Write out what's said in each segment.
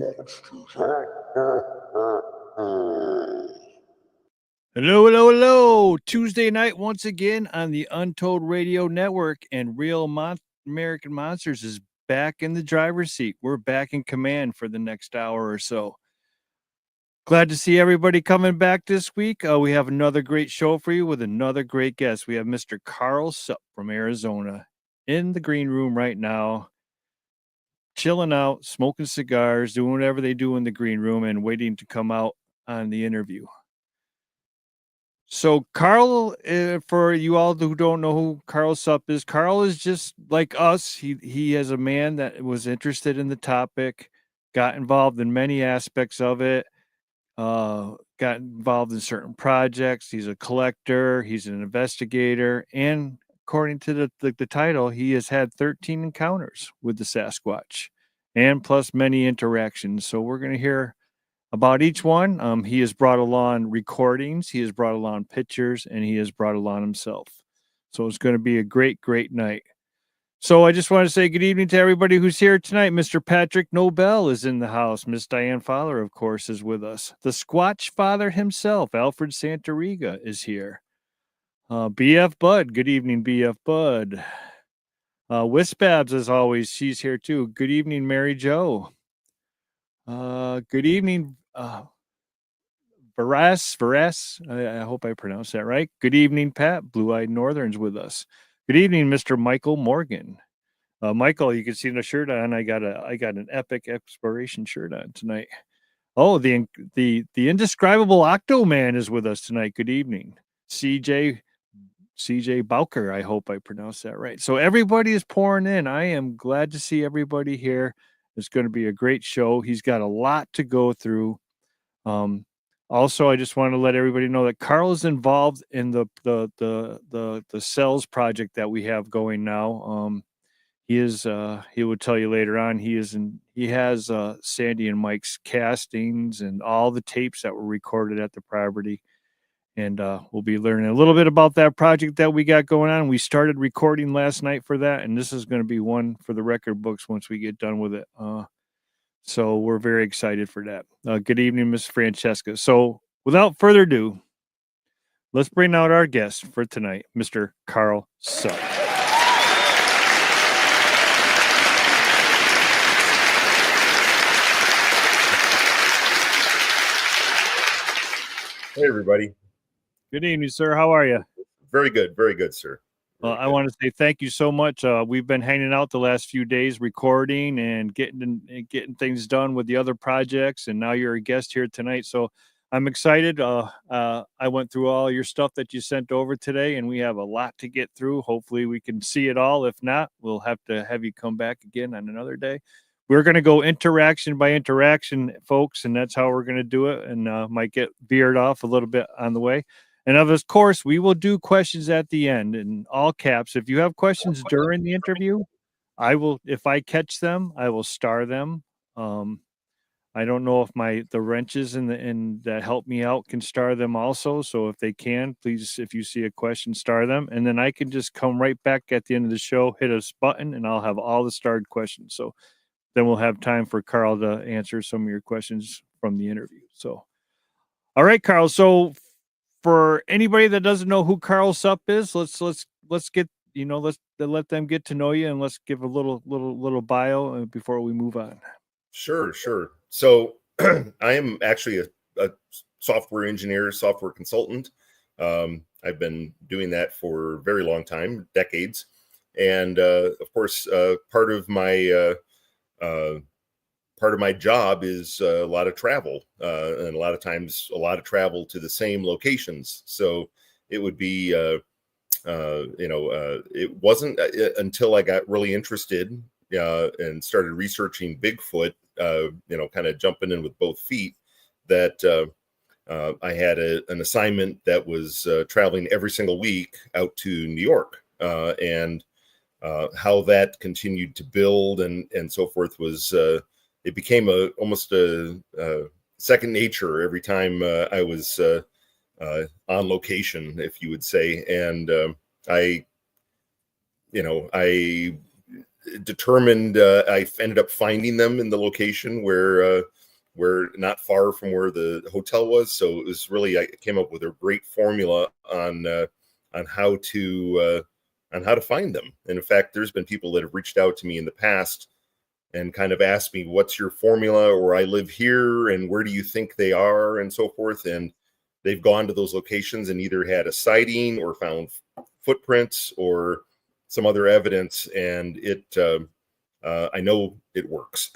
Hello, hello, hello. Tuesday night once again on the Untold Radio Network, and Real American Monsters is back in the driver's seat. We're back in command for the next hour or so. Glad to see everybody coming back this week. We have another great show for you with another great guest. We have Mr. Karl Sup from Arizona in the green room right now, chilling out, smoking cigars, doing whatever they do in the green room, and waiting to come out on the interview. So Karl, for you all who don't know who Karl Sup is, Karl is just like us. He is a man that was interested in the topic, got involved in many aspects of it, got involved in certain projects. He's a collector, he's an investigator, and according to the title, he has had 13 encounters with the Sasquatch, and plus many interactions. So we're going to hear about each one. He has brought along recordings, he has brought along pictures, and he has brought along himself. So it's going to be a great, great night. So I just want to say good evening to everybody who's here tonight. Mr. Patrick Nobel is in the house. Miss Diane Fowler, of course, is with us. The Squatch Father himself, Alfred Santariga, is here. BF Bud, good evening, BF Bud. Wispabs, as always, she's here too. Good evening, Mary Jo. Good evening, Varas. I hope I pronounced that right. Good evening, Pat. Blue-eyed Northern's with us. Good evening, Mr. Michael Morgan. Michael, you can see the shirt on. I got an epic exploration shirt on tonight. Oh, the indescribable Octoman is with us tonight. Good evening, CJ Bowker. I hope I pronounced that right. So everybody is pouring in. I am glad to see everybody here. It's going to be a great show. He's got a lot to go through. Also, I just want to let everybody know that Karl is involved in the cells project that we have going now. He would tell you later on, he has Sandy and Mike's castings and all the tapes that were recorded at the property. And we'll be learning a little bit about that project that we got going on. We started recording last night for that, and this is going to be one for the record books once we get done with it. So we're very excited for that. Good evening, Miss Francesca. So without further ado, let's bring out our guest for tonight, Mr. Karl Sup. Hey, everybody. Good evening, sir. How are you? Very good, sir. Well, I want to say thank you so much. We've been hanging out the last few days, recording and getting things done with the other projects, and now you're a guest here tonight. So I'm excited. I went through all your stuff that you sent over today, and we have a lot to get through. Hopefully, we can see it all. If not, we'll have to have you come back again on another day. We're going to go interaction by interaction, folks, and that's how we're going to do it. And might get veered off a little bit on the way. And of course, we will do questions at the end in all caps. If you have questions during the interview, I will, if I catch them, I will star them. I don't know if the wrenches and that help me out can star them also. So if they can, please, if you see a question, star them. And then I can just come right back at the end of the show, hit a button, and I'll have all the starred questions. So then we'll have time for Karl to answer some of your questions from the interview. So, all right, Karl. So for anybody that doesn't know who Karl Sup is, let's get, let's let them get to know you, and let's give a little bio before we move on. Sure. So I am actually a software engineer, software consultant. I've been doing that for a very long time, decades. And of course, part of my job is a lot of travel, and a lot of times a lot of travel to the same locations. So it would be, it wasn't until I got really interested and started researching Bigfoot, kind of jumping in with both feet, that I had an assignment that was traveling every single week out to New York, and how that continued to build and so forth was, it became almost a second nature every time I was on location, if you would say. And I determined I ended up finding them in the location where not far from where the hotel was. So it was really, I came up with a great formula on how to find them. And in fact, there's been people that have reached out to me in the past and kind of asked me, what's your formula, or I live here and where do you think they are, and so forth. And they've gone to those locations and either had a sighting or found footprints or some other evidence, and I know it works.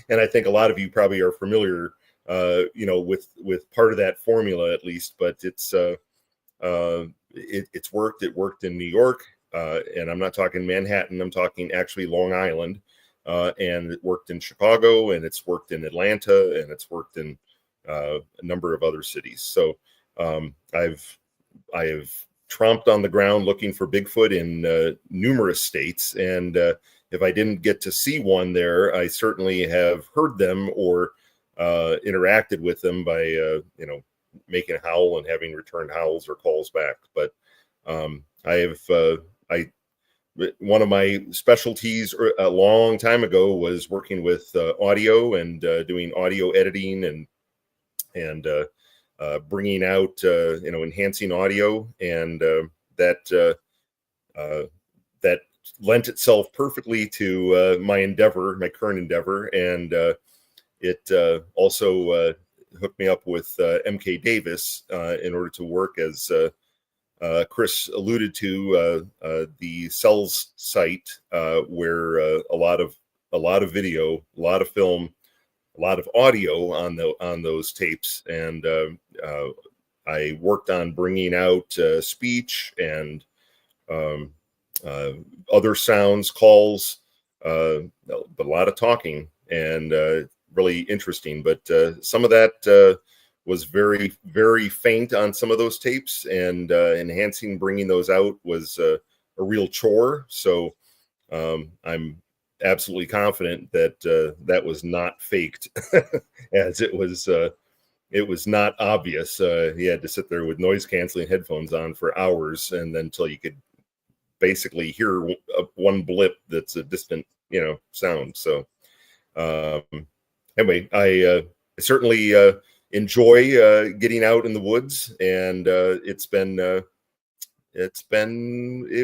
And I think a lot of you probably are familiar, with part of that formula at least. But it's worked. It worked in New York, and I'm not talking Manhattan. I'm talking actually Long Island, and it worked in Chicago, and it's worked in Atlanta, and it's worked in a number of other cities. So I have tromped on the ground looking for Bigfoot in numerous states, and if I didn't get to see one there, I certainly have heard them or interacted with them by making a howl and having returned howls or calls back. But one of my specialties a long time ago was working with audio and doing audio editing and bringing out enhancing audio, and that lent itself perfectly to my current endeavor, and it also hooked me up with MK Davis in order to work, as Chris alluded to, the Cells site, where a lot of video, a lot of film, a lot of audio on those tapes, and I worked on bringing out speech and other sounds, calls, but a lot of talking, and really interesting. But some of that was very, very faint on some of those tapes, and bringing those out was a real chore. So I'm absolutely confident that that was not faked, as it was not obvious. He had to sit there with noise canceling headphones on for hours, and then until you could basically hear one blip that's a distant sound. So anyway, I certainly enjoy getting out in the woods, and it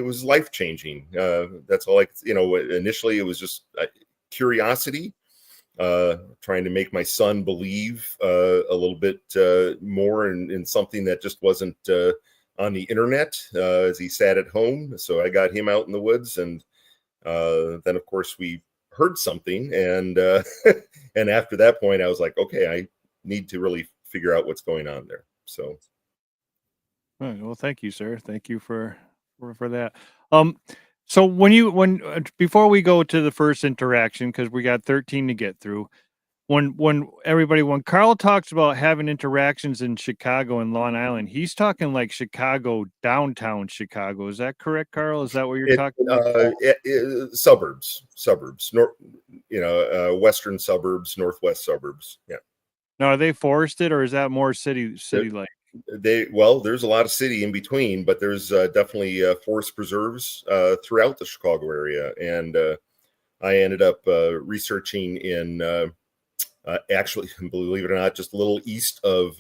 was life-changing. That's all initially it was just curiosity, trying to make my son believe a little bit more in something that just wasn't on the internet, as he sat at home. So I got him out in the woods, and then of course we heard something, and and after that point I was like, okay, I need to really figure out what's going on there. So all right, well, thank you, sir. Thank you for that. So before we go to the first interaction, because we got 13 to get through, when Karl talks about having interactions in Chicago and Long Island, he's talking like Chicago, downtown Chicago. Is that correct, Karl? Is that what you're talking about? Suburbs, western suburbs, northwest suburbs. Yeah. Now, are they forested, or is that more city like? There's a lot of city in between, but there's definitely forest preserves throughout the Chicago area, and I ended up researching in actually, believe it or not, just a little east of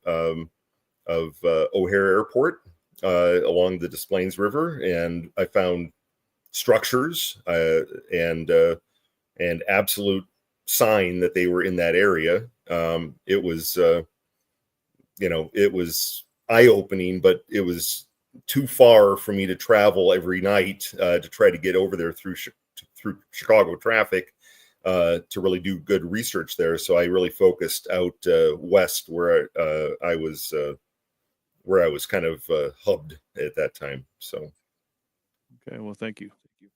O'Hare Airport, along the Des Plaines River, and I found structures and absolute sign that they were in that area. It was it was eye-opening, but it was too far for me to travel every night to try to get over there through Chicago traffic to really do good research there. So I really focused out west, where I was kind of hubbed at that time. So okay, well, thank you. Yeah.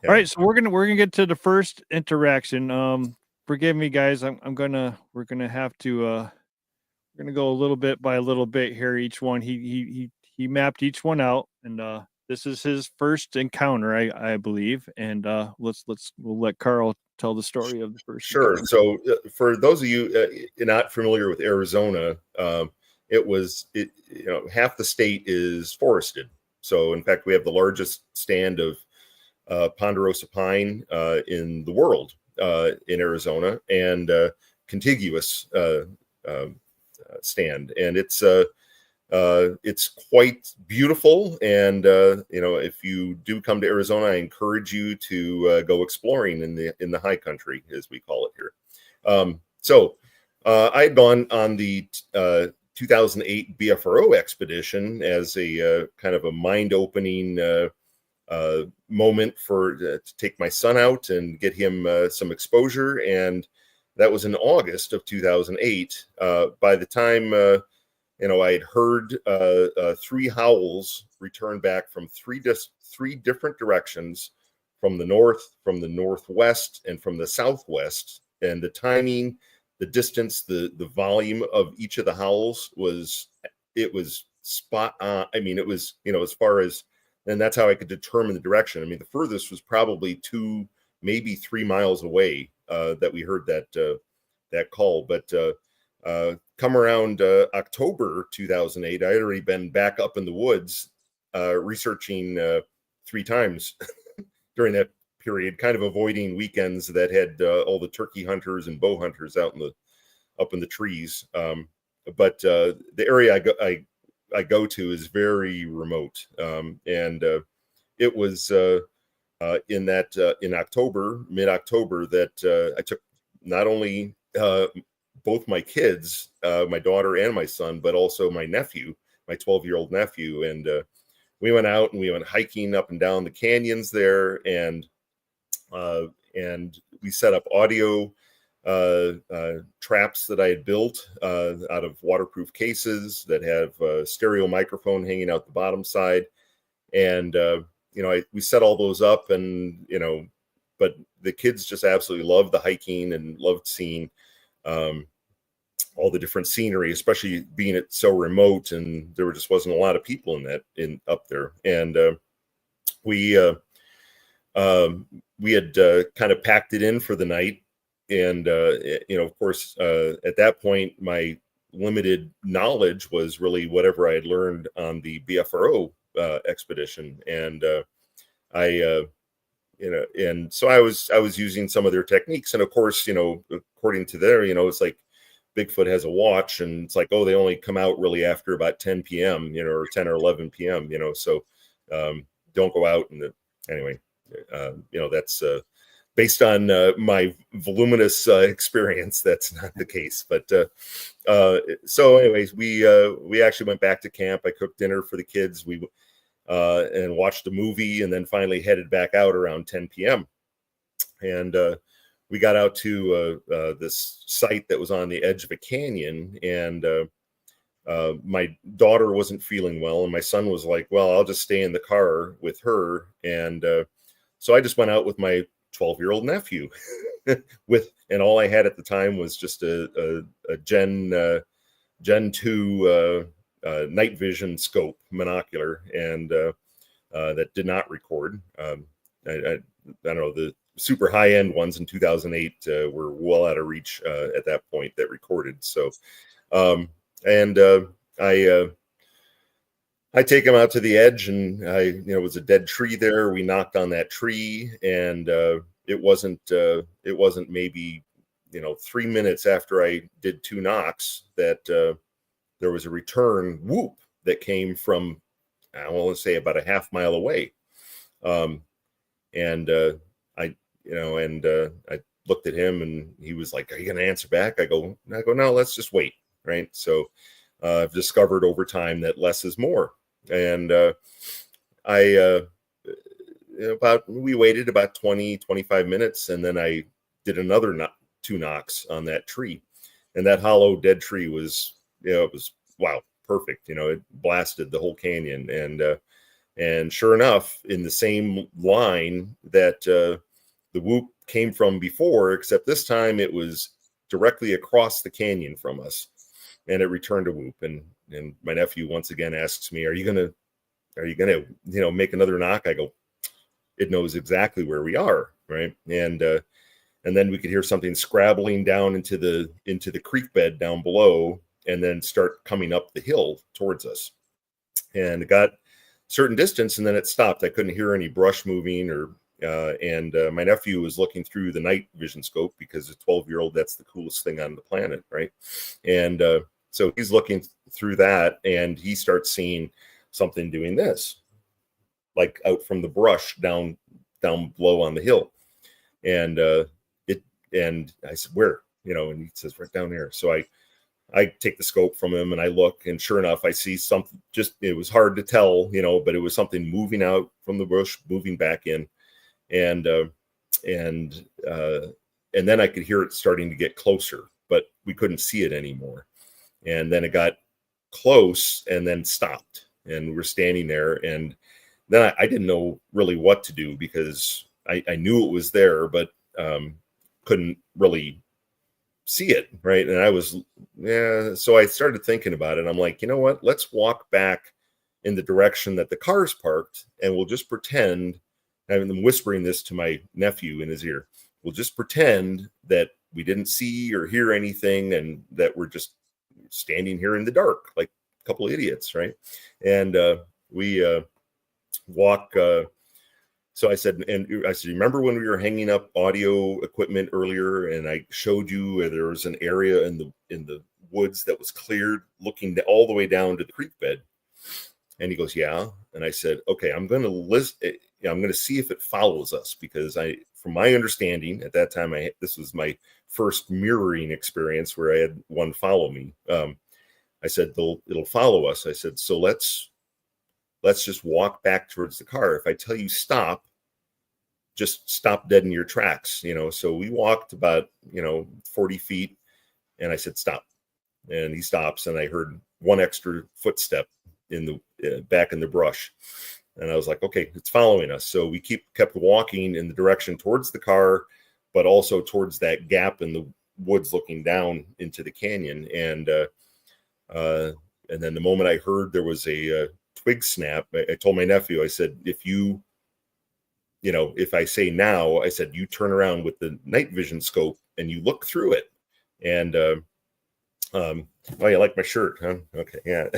All right, so we're gonna get to the first interaction. Forgive me, guys. We're gonna have to we're gonna go a little bit by a little bit here. Each one he mapped each one out, and this is his first encounter, I believe. And we'll let Karl tell the story of the first. Sure. Encounter. So for those of you not familiar with Arizona, half the state is forested. So in fact, we have the largest stand of ponderosa pine in the world in Arizona, and contiguous stand, and it's quite beautiful. And if you do come to Arizona, I encourage you to go exploring in the high country, as we call it here. So I had gone on the 2008 BFRO expedition as a kind of a mind-opening moment to take my son out and get him some exposure, and that was in August of 2008. By the time I had heard 3 howls return back from three different directions, from the north, from the northwest, and from the southwest. And the timing, the distance, the volume of each of the howls was spot on. I mean, it was, as far as, and that's how I could determine the direction. I mean, the furthest was probably 2, maybe 3 miles away that we heard that call. But come around October 2008, I had already been back up in the woods researching 3 times during that period, kind of avoiding weekends that had all the turkey hunters and bow hunters up in the trees. But the area I go to is very remote, and it was in mid-October, that I took not only both my kids, my daughter and my son, but also my nephew, my 12-year-old nephew, and we went out and we went hiking up and down the canyons there, and we set up audio traps that I had built out of waterproof cases that have a stereo microphone hanging out the bottom side. And, we set all those up, and, but the kids just absolutely loved the hiking and loved seeing all the different scenery, especially being it so remote, and there just wasn't a lot of people up there. And we had kind of packed it in for the night. And, of course, at that point, my limited knowledge was really whatever I had learned on the BFRO expedition. And and so I was using some of their techniques. And of course, according to their, it's like Bigfoot has a watch, and it's like, oh, they only come out really after about 10 p.m., or 10 or 11 p.m., so don't go out. And anyway, that's based on my voluminous experience. That's not the case. But so anyways, we actually went back to camp. I cooked dinner for the kids. We and watched a movie, and then finally headed back out around 10 p.m. And we got out to this site that was on the edge of a canyon, and my daughter wasn't feeling well, and my son was like, well, I'll just stay in the car with her. And so I just went out with my 12-year-old nephew and all I had at the time was just a Gen 2 night vision scope monocular, and that did not record. I don't know, the super high end ones in 2008 were well out of reach at that point that recorded. So I take him out to the edge, and it was a dead tree there. We knocked on that tree, and it wasn't maybe 3 minutes after I did 2 knocks that there was a return whoop that came from, I want to say, about a half mile away. I looked at him, and he was like, "Are you going to answer back?" I go, "No, let's just wait." Right. So I've discovered over time that less is more. And we waited about 20-25 minutes, and then I did another 2 knocks on that tree, and that hollow dead tree was, it was, wow, perfect. It blasted the whole canyon, and sure enough, in the same line that the whoop came from before, except this time it was directly across the canyon from us, and it returned a whoop. And my nephew once again asks me, are you gonna make another knock? I go, it knows exactly where we are, right? And then we could hear something scrabbling down into the creek bed down below, and then start coming up the hill towards us. And it got certain distance, and then it stopped. I couldn't hear any brush moving or and my nephew was looking through the night vision scope because a 12-year-old, that's the coolest thing on the planet, right? And so he's looking through that, and he starts seeing something doing this, like out from the brush down below on the hill. And and I said, where? And he says, right down there. So I take the scope from him and I look, and sure enough, I see something. Just, it was hard to tell, but it was something moving out from the bush, moving back in, and then I could hear it starting to get closer, but we couldn't see it anymore. And then it got close and then stopped, and we're standing there, and then I didn't know really what to do, because I knew it was there, but couldn't really see it, right? And I was, so I started thinking about it. I'm like, you know what? Let's walk back in the direction that the car's parked, and we'll just pretend, and I'm whispering this to my nephew in his ear, we'll just pretend that we didn't see or hear anything, and that we're just standing here in the dark like a couple of idiots, right? And we walk. So I said, remember when we were hanging up audio equipment earlier, and I showed you where there was an area in the woods that was cleared, looking all the way down to the creek bed? And he goes, yeah. And I said, okay, I'm going to list. I'm going to see if it follows us, because from my understanding at that time, this was my first mirroring experience where I had one follow me. I said, it'll follow us. I said, so let's just walk back towards the car. If I tell you stop, just stop dead in your tracks, So we walked about, 40 feet, and I said, stop. And he stops, and I heard one extra footstep in the back in the brush. And I was like, okay, it's following us. So we kept walking in the direction towards the car, but also towards that gap in the woods looking down into the canyon. And then the moment I heard there was a twig snap, I told my nephew, I said, if I say now, I said, you turn around with the night vision scope and you look through it. And oh, you like my shirt, huh? Okay, yeah.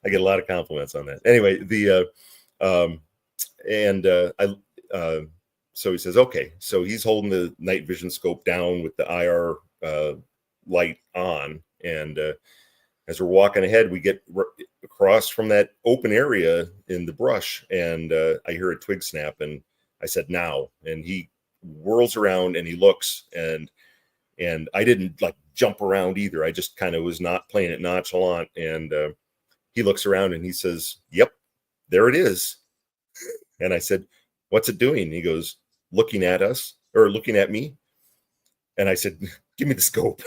I get a lot of compliments on that. Anyway, so he says, okay. So he's holding the night vision scope down with the IR light on, and as we're walking ahead, we get across from that open area in the brush, and I hear a twig snap, and I said, now. And he whirls around and he looks, and I didn't like jump around either. I just kind of was not playing it nonchalant, and he looks around and he says, yep, there it is. And I said, what's it doing? And he goes, looking at us, or looking at me. And I said, give me the scope.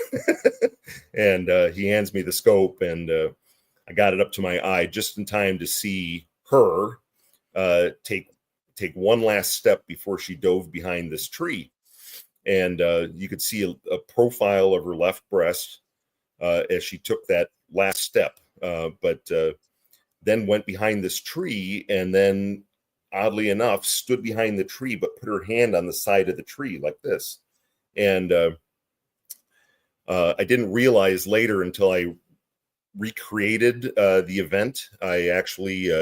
And he hands me the scope, and I got it up to my eye just in time to see her take one last step before she dove behind this tree. And you could see a profile of her left breast as she took that last step, but then went behind this tree, and then, oddly enough, stood behind the tree, but put her hand on the side of the tree like this. And I didn't realize later, until I recreated the event. I actually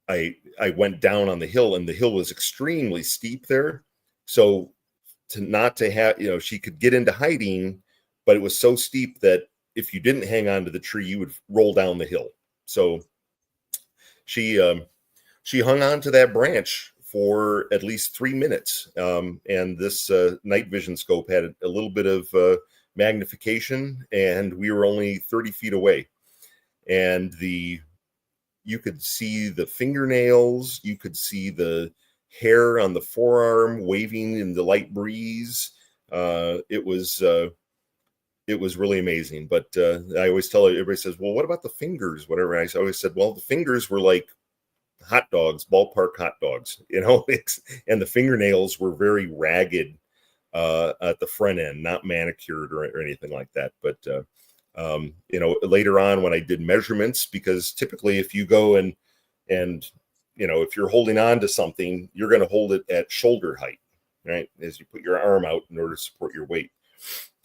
I went down on the hill, and the hill was extremely steep there. So to have, she could get into hiding, but it was so steep that if you didn't hang on to the tree, you would roll down the hill. So she hung on to that branch for at least 3 minutes. And this night vision scope had a little bit of magnification, and we were only 30 feet away. And you could see the fingernails, you could see the hair on the forearm waving in the light breeze. It was really amazing. But I always tell everybody, says, well, what about the fingers? Whatever. And I always said, well, the fingers were like hot dogs, ballpark hot dogs, and the fingernails were very ragged at the front end, not manicured or anything like that. But later on, when I did measurements, because typically if you go and if you're holding on to something, you're going to hold it at shoulder height, right? As you put your arm out in order to support your weight.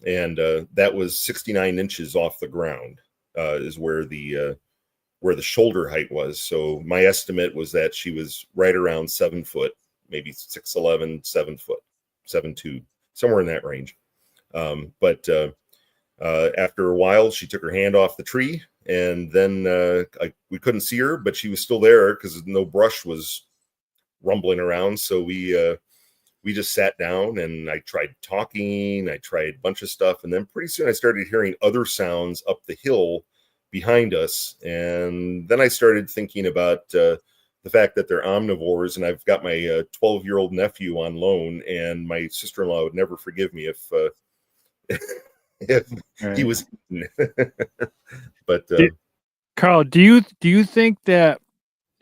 And that was 69 inches off the ground is where the where the shoulder height was. So my estimate was that she was right around 7 foot, maybe 6'11", 7 foot, 7'2", somewhere in that range. But after a while, she took her hand off the tree, and then we couldn't see her, but she was still there because no brush was rumbling around. So we just sat down, and I tried talking. I tried a bunch of stuff, and then pretty soon I started hearing other sounds up the hill behind us. And then I started thinking about the fact that they're omnivores, and I've got my 12-year-old nephew on loan, and my sister-in-law would never forgive me if if he was eaten. But Karl, do you think that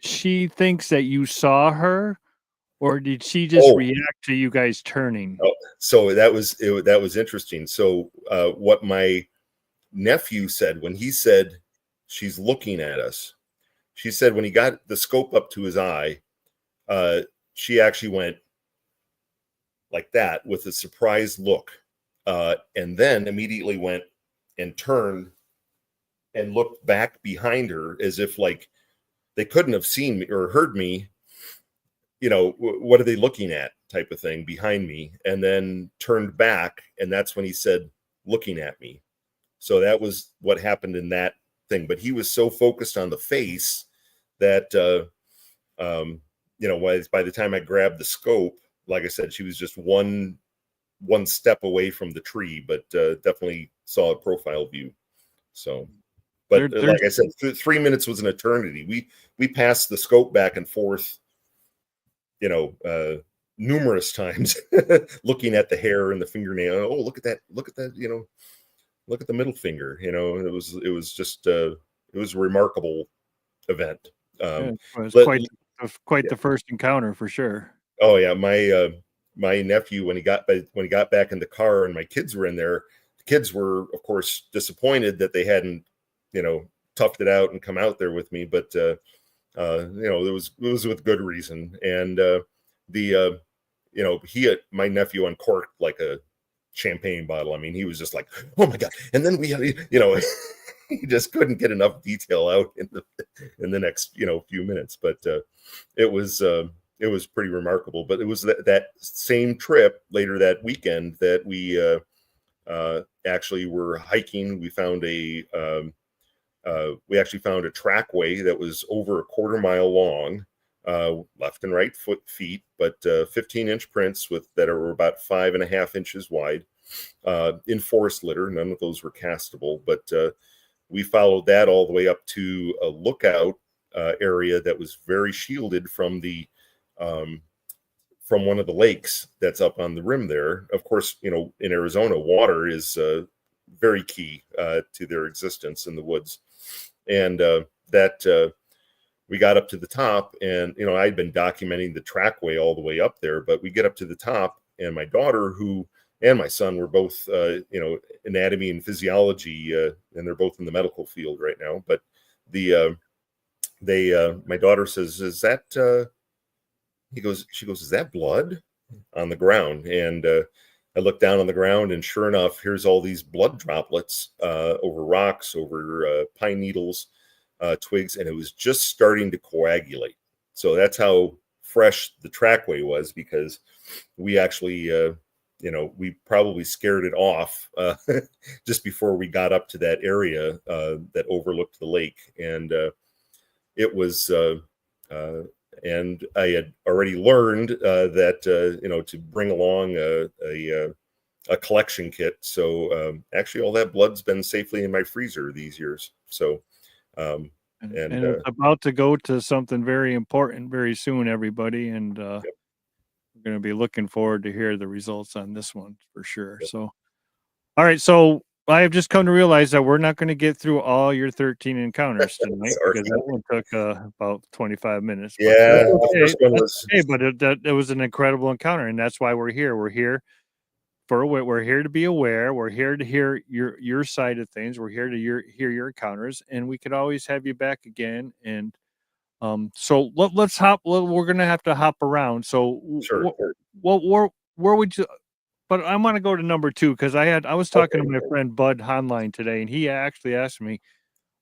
she thinks that you saw her, or did she just react to you guys turning? So that was interesting. So what my nephew said when he said she's looking at us, she said when he got the scope up to his eye, she actually went like that with a surprised look, and then immediately went and turned and looked back behind her as if like they couldn't have seen me or heard me. You know, what are they looking at type of thing behind me, and then turned back. And that's when he said, looking at me. So that was what happened in that thing. But he was so focused on the face that, you know, by the time I grabbed the scope, like I said, she was just one step away from the tree, but definitely saw a profile view. So, but like I said, 3 minutes was an eternity. We passed the scope back and forth, you know, numerous times, looking at the hair and the fingernail. Oh, look at that! You know, look at the middle finger. You know, it was just it was a remarkable event. It was quite the first encounter for sure. Oh yeah, my nephew when he got back in the car and my kids were in there, the kids were of course disappointed that they hadn't, you know, toughed it out and come out there with me, but you know, it was with good reason. And you know, my nephew uncorked like a champagne bottle. I mean, he was just like, oh my god. And then we had, you know, he just couldn't get enough detail out in the next, you know, few minutes. But it was pretty remarkable. But it was that same trip later that weekend that we actually were hiking. We found we actually found a trackway that was over a 1/4 mile long, left and right feet, but 15-inch prints that are about 5.5 inches wide, in forest litter. None of those were castable, but we followed that all the way up to a lookout area that was very shielded from from one of the lakes that's up on the rim there. Of course, you know, in Arizona, water is very key to their existence in the woods. And that we got up to the top, and, you know, I'd been documenting the trackway all the way up there, but we get up to the top, and my daughter and my son were both, you know, anatomy and physiology, and they're both in the medical field right now. But my daughter says, is that, she goes, is that blood on the ground? And I looked down on the ground, and sure enough, here's all these blood droplets over rocks, over pine needles, twigs, and it was just starting to coagulate. So that's how fresh the trackway was, because we actually, you know, we probably scared it off just before we got up to that area that overlooked the lake. And it was, and I had already learned that, you know, to bring along a collection kit. So actually all that blood's been safely in my freezer these years. So, and it's about to go to something very important very soon, everybody. And yep. We're going to be looking forward to hear the results on this one for sure. Yep. So, all right. So I have just come to realize that we're not going to get through all your 13 encounters tonight because that one took about 25 minutes. Yeah, but the first one was. Okay, but it was an incredible encounter, and that's why we're here. We're here to be aware. We're here to hear your side of things. We're here to hear your encounters, and we could always have you back again. And so let's hop. We're going to have to hop around. So Sure. Where would you? But I want to go to number 2 because I was talking to my friend Bud Honline today, and he actually asked me,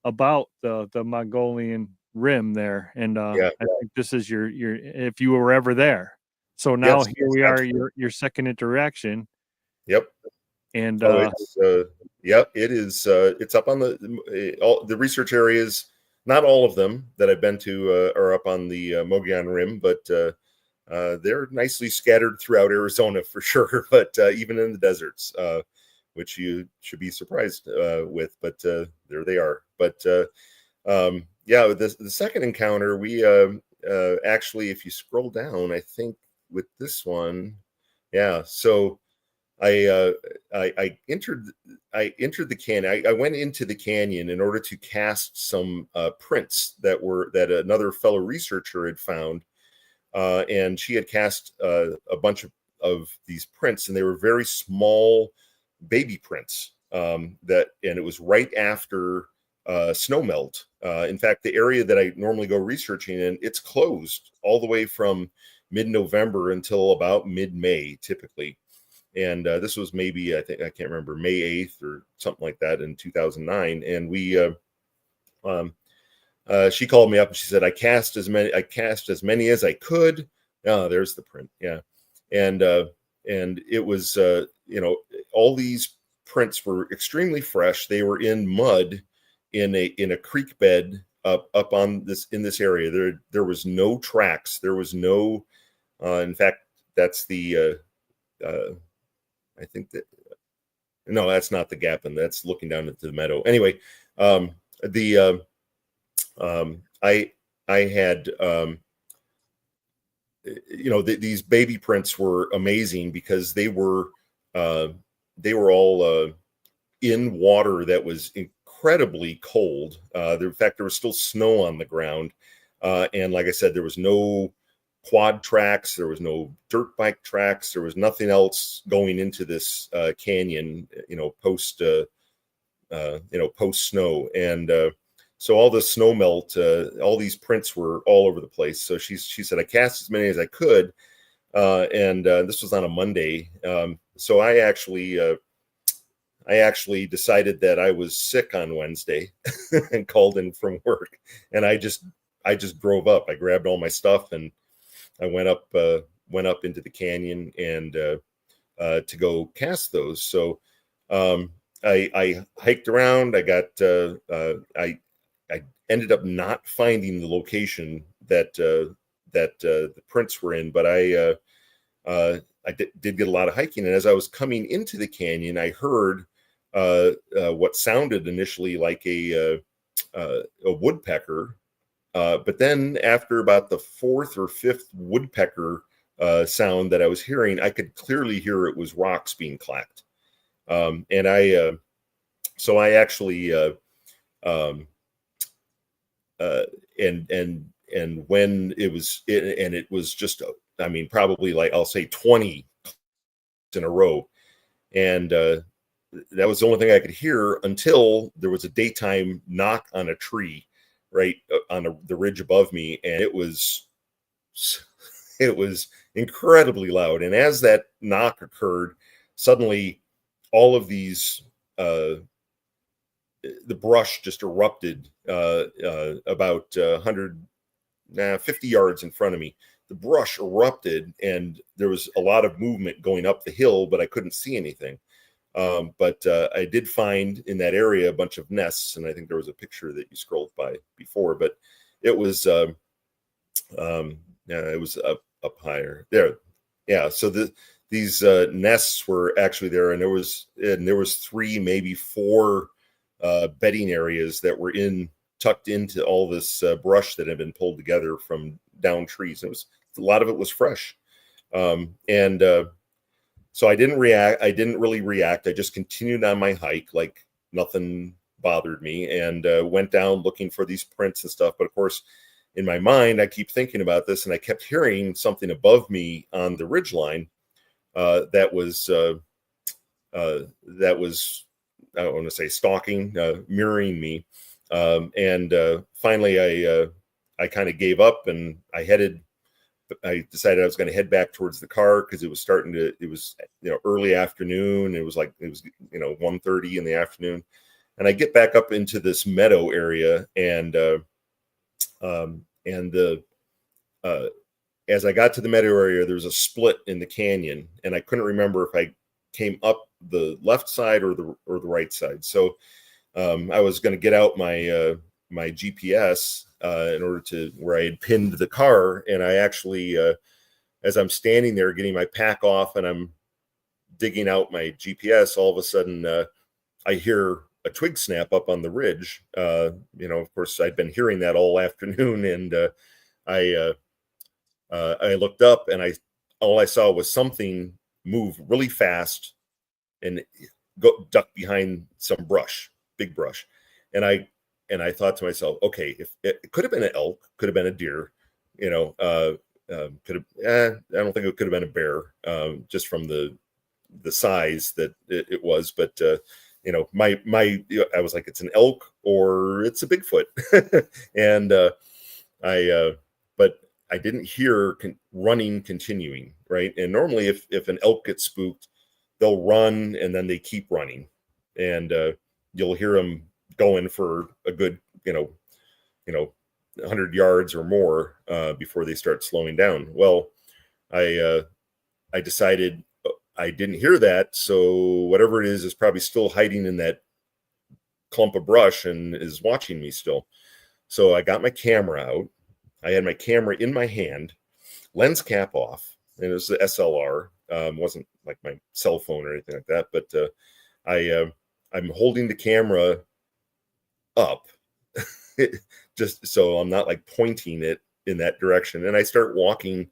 about the Mongolian rim there, and Yeah. I think this is your if you were ever there. So now Yes. here Yes, we are, absolutely. your second interaction, Yep. and Oh, it's yep. It is. It's up on all the research areas. Not all of them that I've been to are up on the Mogollon Rim, but they're nicely scattered throughout Arizona for sure. But even in the deserts, which you should be surprised with, but there they are. But yeah, the second encounter, we actually, if you scroll down, I think with this one, yeah. So I I entered the canyon. I went into the canyon in order to cast some prints that another fellow researcher had found, and she had cast a bunch of these prints, and they were very small baby prints. And it was right after snow melt. In fact, the area that I normally go researching in, it's closed all the way from mid-November until about mid-May, typically. And this was maybe, I think, I can't remember, May 8th or something like that in 2009. And um, she called me up and she said, I cast as many as I could. Oh, there's the print. Yeah. And it was, all these prints were extremely fresh. They were in mud in a creek bed up on in this area. There was no tracks. There was no, in fact, that's I think that, no, that's not the gap, and that's looking down into the meadow. Anyway, the I had these baby prints were amazing because they were all in water that was incredibly cold. In fact, there was still snow on the ground, and like I said, there was no quad tracks, there was no dirt bike tracks, there was nothing else going into this canyon, post snow. And so all the snow melt, all these prints were all over the place. So she said, I cast as many as I could, and this was on a Monday. So I actually decided that I was sick on Wednesday and called in from work, and I just drove up. I grabbed all my stuff and I went up into the canyon and to go cast those. So I hiked around. I ended up not finding the location that the prints were in, but I did get a lot of hiking. And as I was coming into the canyon, I heard what sounded initially like a woodpecker. But then after about the fourth or fifth woodpecker sound that I was hearing, I could clearly hear it was rocks being clacked. So I actually, and when it was just, I mean, probably like, I'll say 20 in a row. And that was the only thing I could hear until there was a daytime knock on a tree right on the ridge above me, and it was incredibly loud. And as that knock occurred, suddenly all of these the brush just erupted about 50 yards in front of me. The brush erupted, and there was a lot of movement going up the hill, but I couldn't see anything. But I did find in that area a bunch of nests, and I think there was a picture that you scrolled by before, but it was it was up higher there. Yeah, so these nests were actually there, and there was 3, maybe 4 bedding areas that were tucked into all this brush that had been pulled together from down trees. It was, a lot of it was fresh, and so I didn't really react. I just continued on my hike like nothing bothered me, and went down looking for these prints and stuff. But of course, in my mind, I keep thinking about this, and I kept hearing something above me on the ridgeline that was I don't want to say stalking, mirroring me. And finally, I kind of gave up, and I decided I was going to head back towards the car because it was early afternoon. It was 1:30 in the afternoon. And I get back up into this meadow area, and as I got to the meadow area, there was a split in the canyon, and I couldn't remember if I came up the left side or the right side. So I was going to get out my my GPS in order to where I had pinned the car, and I actually, as I'm standing there getting my pack off and I'm digging out my GPS, all of a sudden I hear a twig snap up on the ridge. Of course, I'd been hearing that all afternoon, and I looked up, and all I saw was something move really fast and go duck behind some brush, big brush, and I thought to myself, okay, if it could have been an elk, could have been a deer, could have. I don't think it could have been a bear, just from the size that it was, but. I was like, it's an elk or it's a Bigfoot. And but I didn't hear running continuing, right? And normally if an elk gets spooked, they'll run and then they keep running, and you'll hear them going for a good 100 yards or more before they start slowing down. Well, I decided I didn't hear that, so whatever it is probably still hiding in that clump of brush and is watching me still. So I got my camera out. I had my camera in my hand, lens cap off, and it was the SLR. Wasn't like my cell phone or anything like that, but I'm holding the camera up, just so I'm not like pointing it in that direction. And I start walking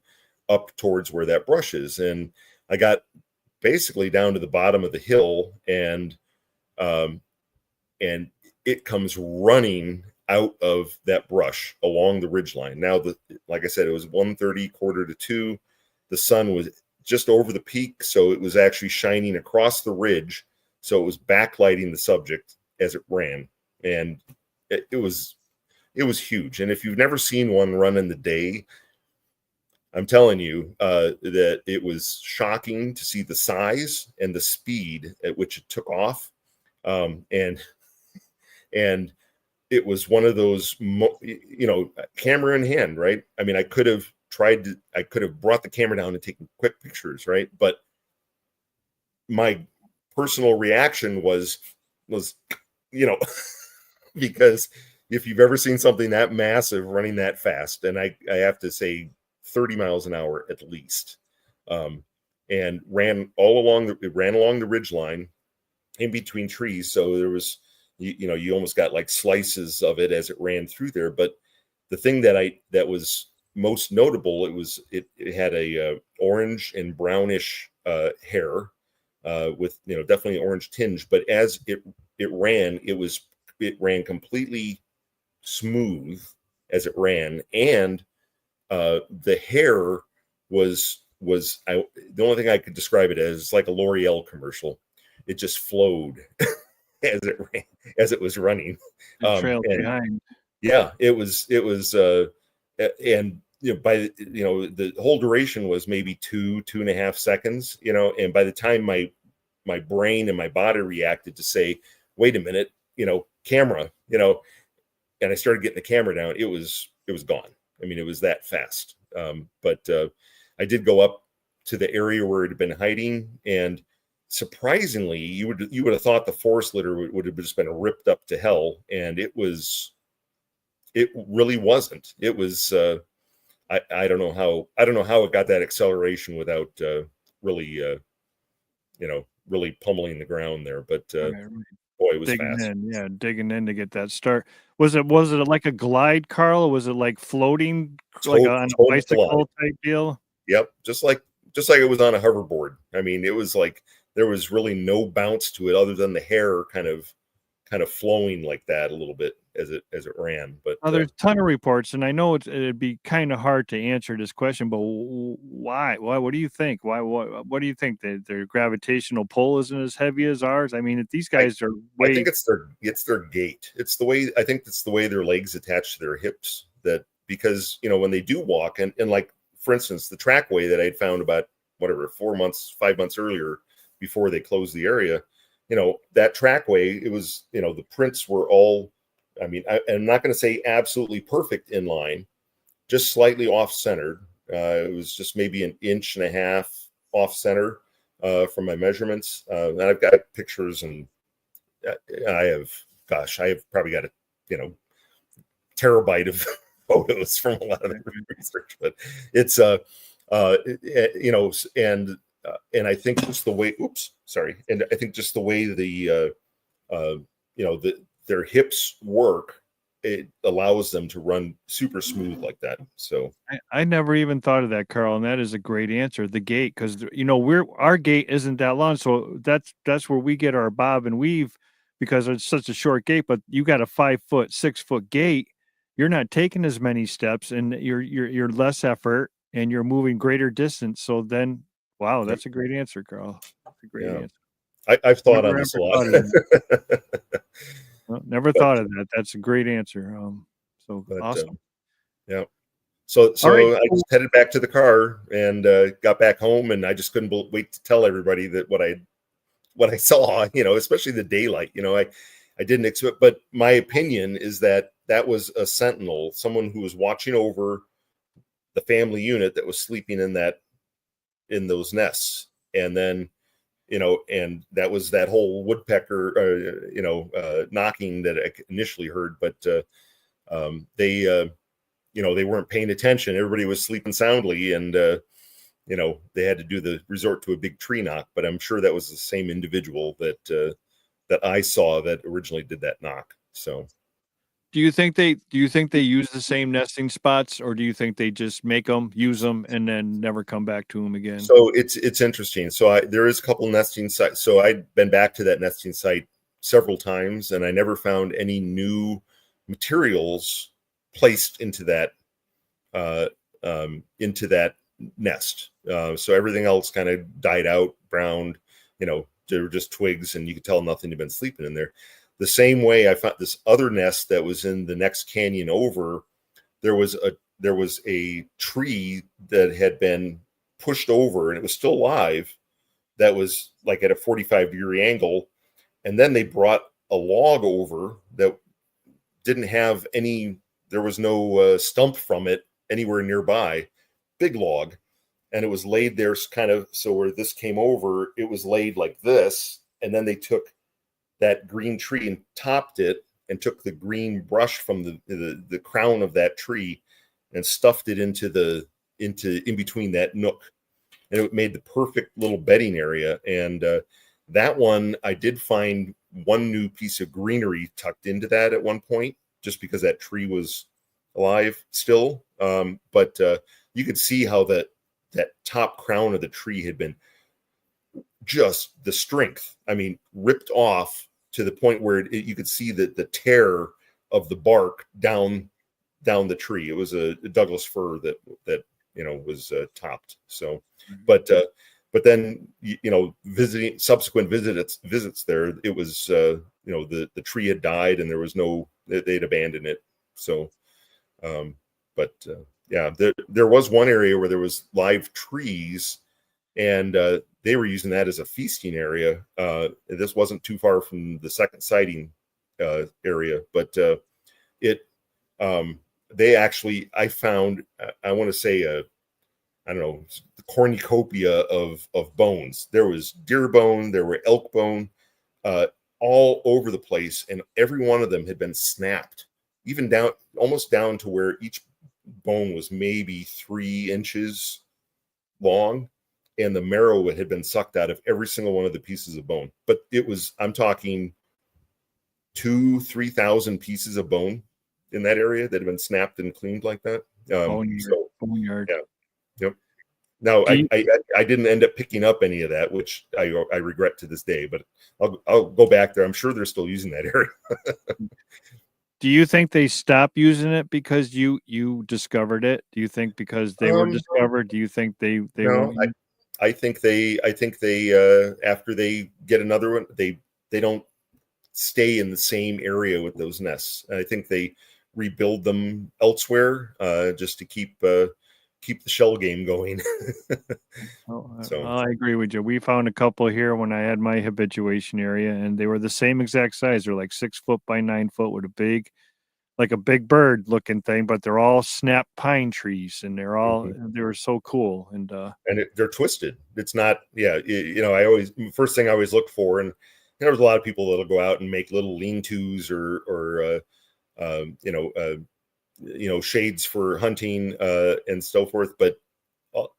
up towards where that brush is, and I got basically down to the bottom of the hill, and it comes running out of that brush along the ridgeline. Now, like I said, it was 1:30, quarter to 2. The sun was just over the peak, so it was actually shining across the ridge, so it was backlighting the subject as it ran, and it was huge. And if you've never seen one run in the day, I'm telling you that it was shocking to see the size and the speed at which it took off. And it was one of those, camera in hand, right? I mean, I could have brought the camera down and taken quick pictures, right? But my personal reaction was, because if you've ever seen something that massive running that fast, and I have to say 30 miles an hour at least, and ran along the ridge line in between trees. So there was, you almost got like slices of it as it ran through there. But the thing that was most notable, it had a orange and brownish hair, with definitely orange tinge. But as it ran, it ran completely smooth as it ran, and the hair was the only thing I could describe it as, like a L'Oreal commercial. It just flowed as it was running. It trailed And behind. yeah, it was and by the whole duration was maybe 2.5 seconds, and by the time my brain and my body reacted to say, wait a minute, camera, and I started getting the camera down, it was gone. I mean, it was that fast. But I did go up to the area where it had been hiding, and surprisingly, you would have thought the forest litter would have just been ripped up to hell, and it really wasn't. It was I don't know how it got that acceleration without really pummeling the ground there, but Right. boy, it was Digging fast. in, digging in to get that start. Was it like a glide, Carl, or was it like floating, like on a Total bicycle type deal? Yep, just like it was on a hoverboard. I mean, it was like there was really no bounce to it other than the hair kind of flowing like that a little bit as it ran. But There's a ton of reports, and I know it'd be kind of hard to answer this question, but why? What do you think? What do you think? That their gravitational pull isn't as heavy as ours? I mean, if these guys are I think it's their gait. It's the way, I think it's the way their legs attach to their hips, that because when they do walk, and like, for instance, the trackway that I'd found about 5 months earlier before they closed the area, that trackway, it was, the prints were all, I mean, I'm not going to say absolutely perfect in line, just slightly off centered. It was just maybe an inch and a half off center from my measurements. And I've got pictures, and I have probably got a terabyte of photos from a lot of the research, but it's and I think just the way, and I think just the way their hips work, it allows them to run super smooth like that. So I never even thought of that, Carl, and that is a great answer. The gait, because our gait isn't that long, so that's where we get our bob and weave, because it's such a short gait. But you got a 5 foot, 6 foot gait, you're not taking as many steps, and you're less effort, and you're moving greater distance. So then, wow, that's a great answer, Carl. That's a great answer. I've thought on this a lot. Never thought of that. That's a great answer. Awesome. Yeah. So right. I just headed back to the car and got back home, and I just couldn't wait to tell everybody that what I saw, especially the daylight. I didn't expect, but my opinion is that was a sentinel, someone who was watching over the family unit that was sleeping in those nests. And then, and that was that whole woodpecker, knocking that I initially heard, but they weren't paying attention. Everybody was sleeping soundly, and they had to resort to a big tree knock. But I'm sure that was the same individual that I saw that originally did that knock. So, do you think they use the same nesting spots, or do you think they just make them, use them, and then never come back to them again? So it's interesting. So there is a couple nesting sites. So I'd been back to that nesting site several times, and I never found any new materials placed into that nest. So everything else kind of died out, browned. They were just twigs, and you could tell nothing had been sleeping in there. The same way I found this other nest that was in the next canyon over. There was a tree that had been pushed over, and it was still alive. That was like at a 45-degree angle, and then they brought a log over that didn't have any. There was no stump from it anywhere nearby. Big log, and it was laid there kind of so where this came over, it was laid like this, and then they took that green tree and topped it, and took the green brush from the crown of that tree and stuffed it in between that nook, and it made the perfect little bedding area. And that one, I did find one new piece of greenery tucked into that at one point, just because that tree was alive still. But you could see how that top crown of the tree had been just the strength. I mean, ripped off to the point where you could see the tear of the bark down the tree. It was a Douglas fir that was topped. So, but then visiting subsequent visits there, it was the tree had died, and there was they'd abandoned it. So, yeah, there was one area where there was live trees, and they were using that as a feasting area. This wasn't too far from the second sighting area, but they actually, I found, I want to say, I don't know, the cornucopia of bones. There was deer bone, there were elk bone, all over the place, and every one of them had been snapped, even almost down to where each bone was maybe 3 inches long, and the marrow had been sucked out of every single one of the pieces of bone. But I'm talking 2,000-3,000 pieces of bone in that area that had been snapped and cleaned like that. Boneyard. Yeah. Yep. Now, I didn't end up picking up any of that, which I regret to this day, but I'll go back there. I'm sure they're still using that area. Do you think they stopped using it because you discovered it? Do you think because they were discovered? Do you think they no, I think they after they get another one, they don't stay in the same area with those nests. I think they rebuild them elsewhere, just to keep keep the shell game going. So I agree with you. We found a couple here when I had my habituation area, and they were the same exact size. They're like 6 foot by 9 foot with a big, like a big bird looking thing, but they're all snap pine trees, and they were so cool. And they're twisted. It's not, first thing I always look for, and there's a lot of people that'll go out and make little lean-tos or shades for hunting and so forth. But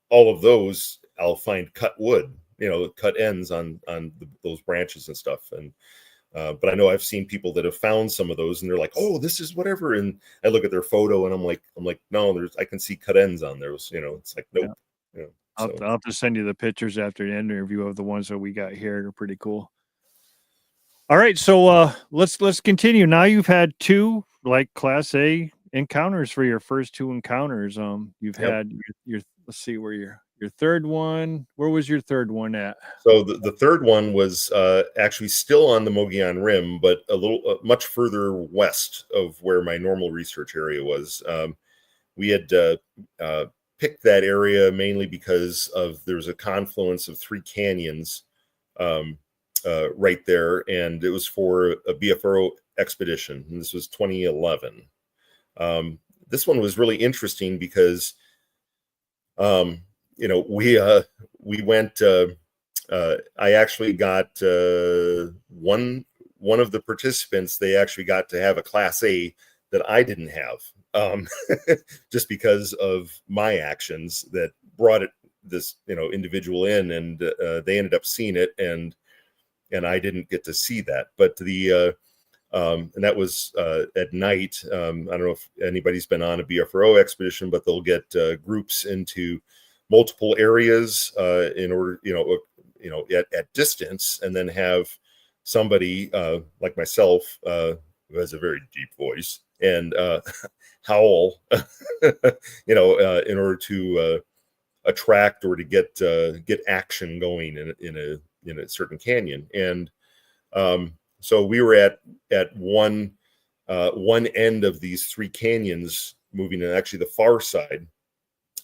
all of those I'll find cut wood, cut ends on those branches and stuff. And but I know I've seen people that have found some of those, and they're like, "Oh, this is whatever." And I look at their photo, and I'm like, "No, I can see cut ends on those." It's like, nope. Yeah. I'll have to send you the pictures after the interview of the ones that we got here. They're pretty cool. All right, so let's continue. Now you've had 2 like Class A encounters for your first 2 encounters. You've had your let's see where your third one. Where was your third one at? So the third one was actually still on the Mogollon Rim, but a little much further west of where my normal research area was. We had picked that area mainly because there's a confluence of 3 canyons right there, and it was for a BFRO expedition, and this was 2011. This one was really interesting because we went. I actually got one of the participants. They actually got to have a Class A that I didn't have, just because of my actions that brought this individual in, and they ended up seeing it, and I didn't get to see that. But and that was at night. I don't know if anybody's been on a BFRO expedition, but they'll get groups into multiple areas in order, at distance, and then have somebody like myself who has a very deep voice and howl, in order to attract or to get action going in a certain canyon. And so we were at one end of these 3 canyons, moving in actually the far side,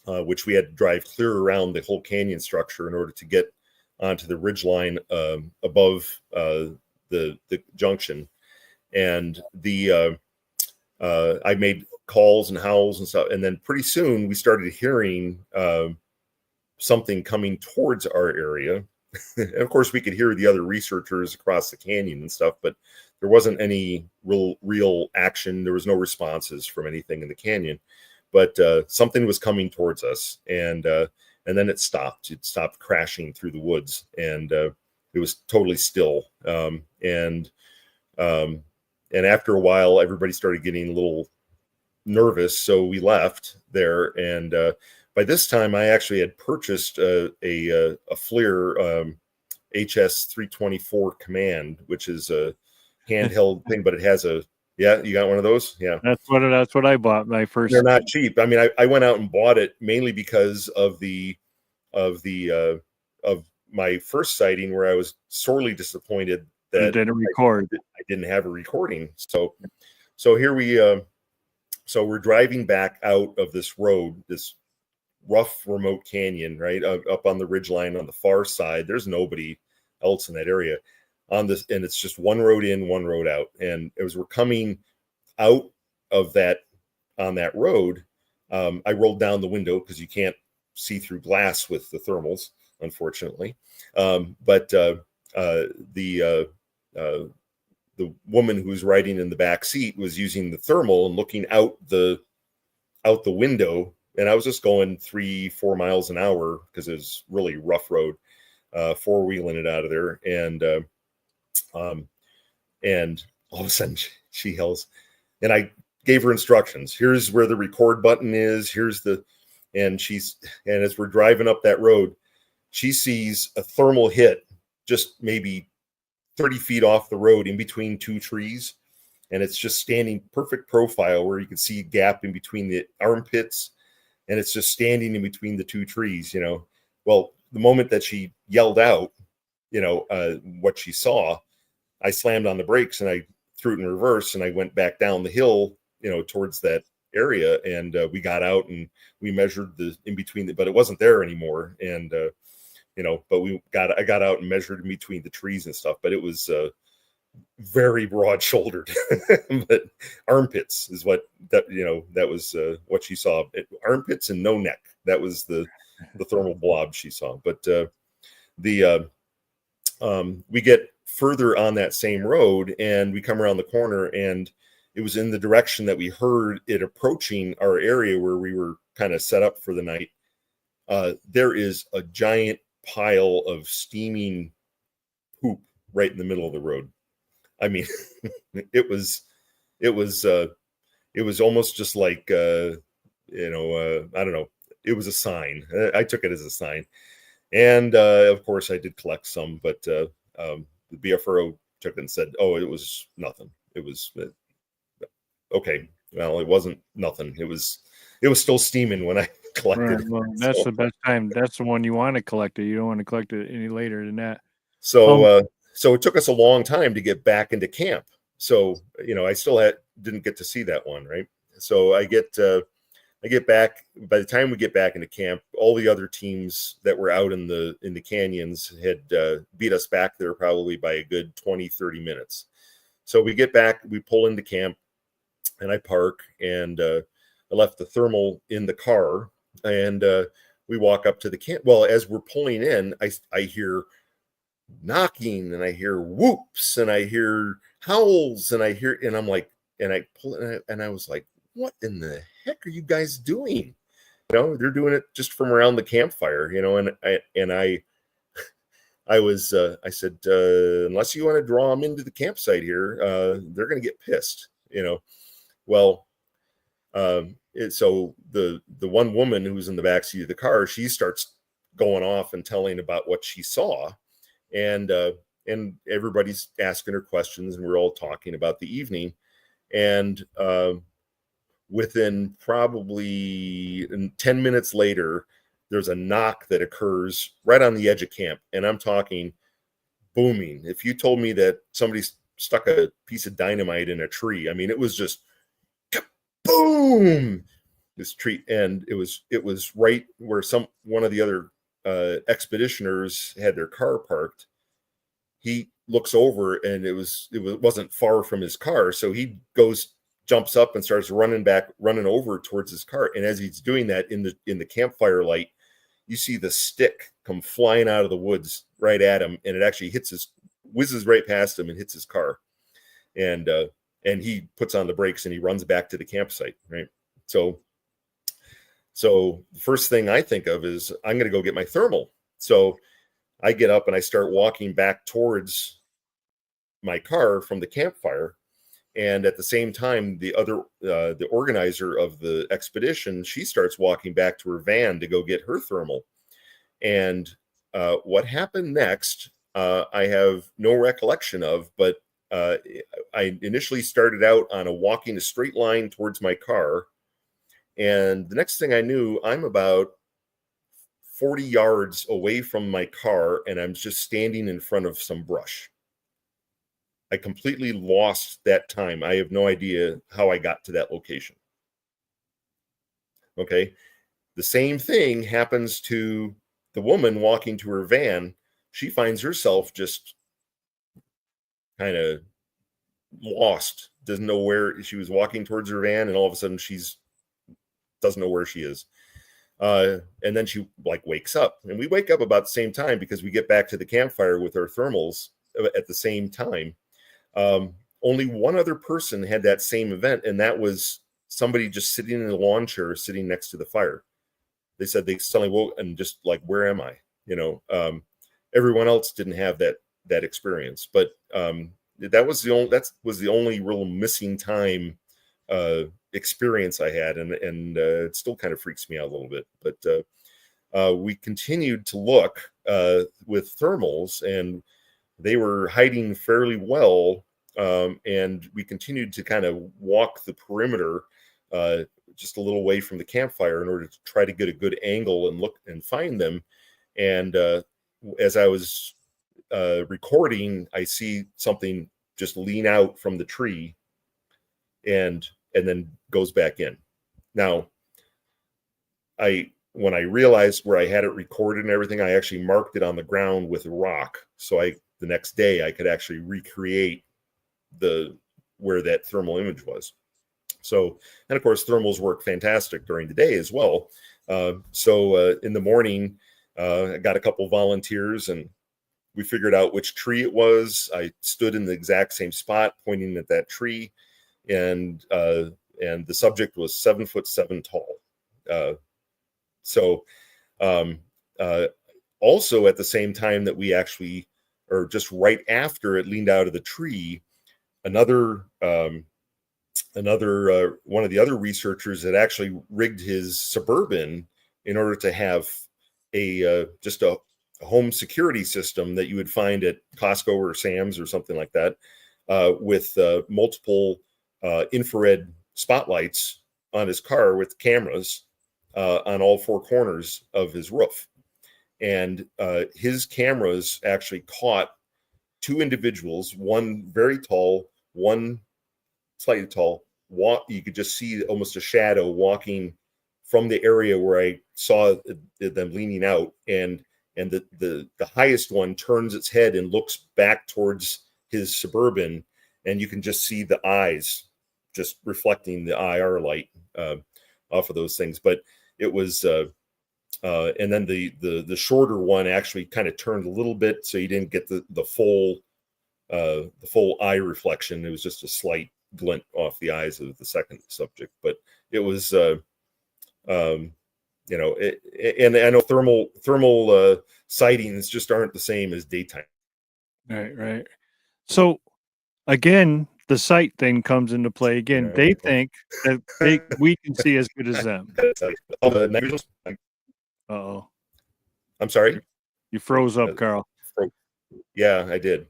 which we had to drive clear around the whole canyon structure in order to get onto the ridgeline above the junction. And I made calls and howls and stuff, and then pretty soon we started hearing something coming towards our area. And of course, we could hear the other researchers across the canyon and stuff, but there wasn't any real action. There was no responses from anything in the canyon, but something was coming towards us, and then it stopped. It stopped crashing through the woods, and it was totally still. And after a while, everybody started getting a little nervous, so we left there. And by this time, I actually had purchased a FLIR HS 324 Command, which is a handheld thing, but it has you got one of those? Yeah. That's what I bought my first. They're not cheap. I mean, I went out and bought it mainly because of my first sighting, where I was sorely disappointed that you didn't record. I didn't have a recording. So here we're driving back out of this road, this rough remote canyon, right up on the ridgeline on the far side. There's nobody else in that area on this, and it's just one road in, one road out. And as we're coming out of that on that road, I rolled down the window because you can't see through glass with the thermals, unfortunately. But the woman who was riding in the back seat was using the thermal and looking out the window, and I was just going 3-4 miles an hour because it was really rough road, 4-wheeling it out of there. And all of a sudden she yells, and I gave her instructions. Here's where the record button is. And as we're driving up that road, she sees a thermal hit just maybe 30 feet off the road in between 2 trees. And it's just standing perfect profile where you can see a gap in between the armpits. And it's just standing in between the 2 trees, Well, the moment that she yelled out, what she saw, I slammed on the brakes and I threw it in reverse, and I went back down the hill, towards that area, and we got out and we measured the in between, but it wasn't there anymore. And but I got out and measured in between the trees and stuff, but it was very broad shouldered. But armpits is what that was what she saw. Armpits and no neck. That was the thermal blob she saw. But we get further on that same road, and we come around the corner, and it was in the direction that we heard it approaching our area where we were kind of set up for the night. There is a giant pile of steaming poop right in the middle of the road. I mean, it was almost just like I don't know. It was a sign. I took it as a sign, and of course I did collect some, but the BFRO took it and said, "Oh, it was nothing. It was okay." Well, it wasn't nothing. It was still steaming when I collected it. Well, that's the best time. That's the one you want to collect it. You don't want to collect it any later than that. So it took us a long time to get back into camp. So I still didn't get to see that one, right? So I get back. By the time we get back into camp, all the other teams that were out in the canyons had beat us back there probably by a good 20-30 minutes. So we get back, we pull into camp, and I park, and I left the thermal in the car, and we walk up to the camp. Well, as we're pulling in, I hear knocking, and I hear whoops, and I hear howls, and I'm like, and I pull it, and I was like, what in the heck are you guys doing? They're doing it just from around the campfire, and I said, unless you want to draw them into the campsite here, they're going to get pissed, Well, so the one woman who was in the backseat of the car, she starts going off and telling about what she saw, and everybody's asking her questions, and we're all talking about the evening, and within probably 10 minutes later, there's a knock that occurs right on the edge of camp, and I'm talking booming. If you told me that somebody stuck a piece of dynamite in a tree, I mean, it was just boom, this tree, and it was right where one of the other expeditioners had their car parked. He looks over, and it wasn't far from his car, so he jumps up and starts running over towards his car. And as he's doing that, in the campfire light, you see the stick come flying out of the woods right at him, and it actually whizzes right past him and hits his car. And he puts on the brakes and he runs back to the campsite, right? So the first thing I think of is I'm going to go get my thermal. So I get up and I start walking back towards my car from the campfire. And at the same time, the organizer of the expedition, she starts walking back to her van to go get her thermal. And what happened next, I have no recollection of, but I initially started out on walking a straight line towards my car. And the next thing I knew, I'm about 40 yards away from my car, and I'm just standing in front of some brush. I completely lost that time. I have no idea how I got to that location. Okay. The same thing happens to the woman walking to her van. She finds herself just kind of lost, doesn't know where she was walking towards her van, and all of a sudden doesn't know where she is. And then she wakes up, and we wake up about the same time because we get back to the campfire with our thermals at the same time. Only one other person had that same event, and that was somebody just sitting in a lawn chair, sitting next to the fire. They said they suddenly woke and just like, where am I? Everyone else didn't have that experience, but that was the only real missing time experience I had, and it still kind of freaks me out a little bit. But we continued to look with thermals, and they were hiding fairly well, and we continued to kind of walk the perimeter just a little way from the campfire in order to try to get a good angle and look and find them. And as I was recording, I see something just lean out from the tree and then goes back in. Now, when I realized where I had it recorded and everything, I actually marked it on the ground with a rock. So the next day I could actually recreate where that thermal image was. So, and of course, thermals work fantastic during the day as well. So in the morning, I got a couple volunteers and we figured out which tree it was. I stood in the exact same spot, pointing at that tree, and the subject was 7'7" tall. So also at the same time that we actually, or just right after it leaned out of the tree, another one of the other researchers had actually rigged his Suburban in order to have just a home security system that you would find at Costco or Sam's or something like that, with multiple infrared spotlights on his car with cameras on all four corners of his roof. And his cameras actually caught two individuals, one very tall, one slightly tall. You could just see almost a shadow walking from the area where I saw them leaning out, and the highest one turns its head and looks back towards his Suburban, and you can just see the eyes just reflecting the IR light off of those things. But it was and then the shorter one actually kind of turned a little bit, so you didn't get the full eye reflection. It was just a slight glint off the eyes of the second subject. But it was and I know thermal sightings just aren't the same as daytime. Right. So again, the sight thing comes into play again. They think that we can see as good as them. Uh-oh. I'm sorry? You froze up, Karl. Yeah, I did.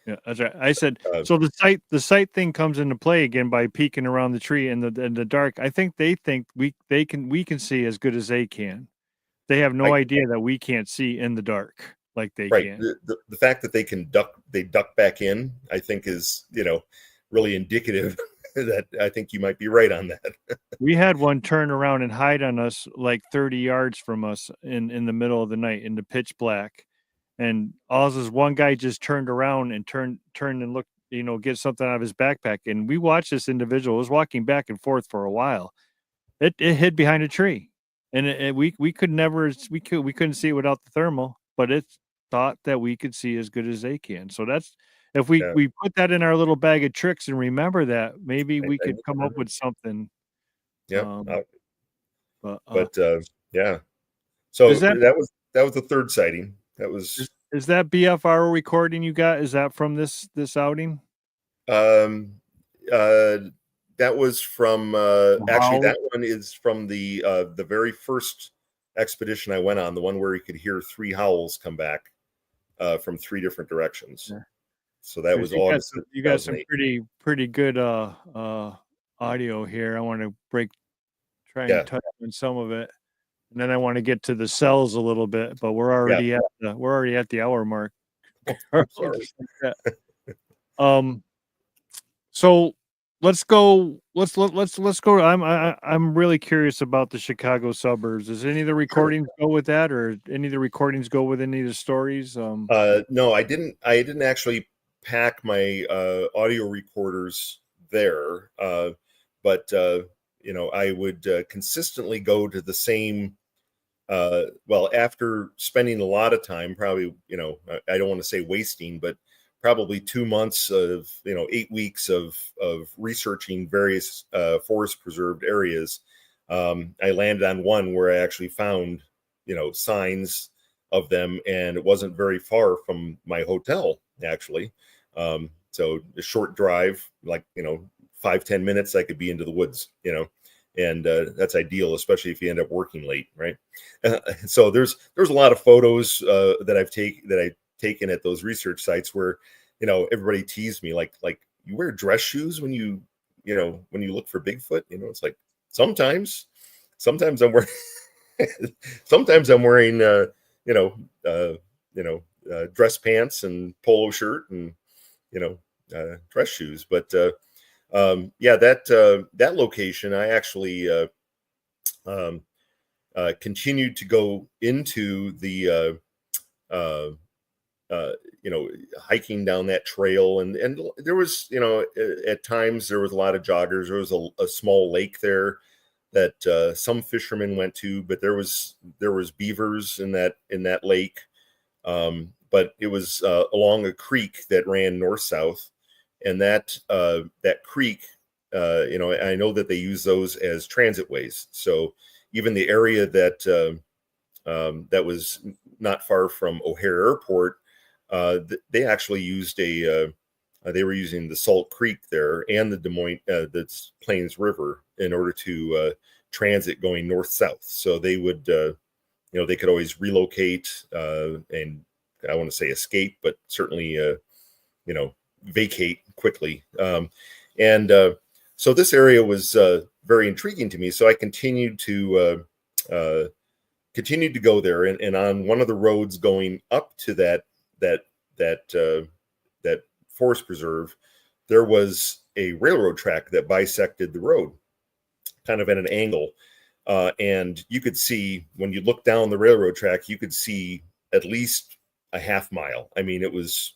Yeah, that's right. I said, so the sight thing comes into play again by peeking around the tree in the dark. I think they think we can see as good as they can. They have no idea that we can't see in the dark like they can. The fact that they duck back in, I think is, really indicative that I think you might be right on that. We had one turn around and hide on us like 30 yards from us in the middle of the night in the pitch black. And all this one guy just turned around and turned and looked, get something out of his backpack. And we watched this individual. It was walking back and forth for a while. It hid behind a tree, and we couldn't see it without the thermal. But it thought that we could see as good as they can. So that's if we put that in our little bag of tricks and remember that, maybe we could come up with something. Yeah. But yeah. So that was the third sighting. That was is that BFR recording you got? Is that from this outing? That was from actually that one is from the very first expedition I went on, the one where you could hear three howls come back from three different directions. Yeah. So that was August. You got some pretty good audio here. I want to try and touch on some of it. And then I want to get to the cells a little bit, but we're already at the hour mark. So let's go. Let's go. I'm really curious about the Chicago suburbs. Does any of the recordings go with that, or any of the recordings go with any of the stories? No, I didn't actually pack my audio recorders there, but I would consistently go to the same. After spending a lot of time, probably, I don't want to say wasting, but probably 2 months of, 8 weeks of researching various forest preserved areas, I landed on one where I actually found, signs of them, and it wasn't very far from my hotel, actually. So a short drive, like, 5-10 minutes, I could be into the woods, and that's ideal, especially if you end up working late, right? So there's a lot of photos that I've taken at those research sites where, everybody teased me like you wear dress shoes when you look for Bigfoot. It's like sometimes I'm wearing dress pants and polo shirt and dress shoes, but that location I actually continued to go into the hiking down that trail, and there was, at times there was a lot of joggers. There was a small lake there that some fishermen went to, but there was beavers in that lake. But it was along a creek that ran north south, and that creek, I know that they use those as transit ways. So even the area that was not far from O'Hare Airport, they actually used they were using the Salt Creek there and the Des Moines, the Plains River, in order to transit going north south. So they would, they could always relocate and, I want to say escape, but certainly, vacate quickly. So this area was very intriguing to me. So I continued to go there, and on one of the roads going up to that forest preserve, there was a railroad track that bisected the road, kind of at an angle. And you could see, when you look down the railroad track, you could see at least a half mile. I mean, it was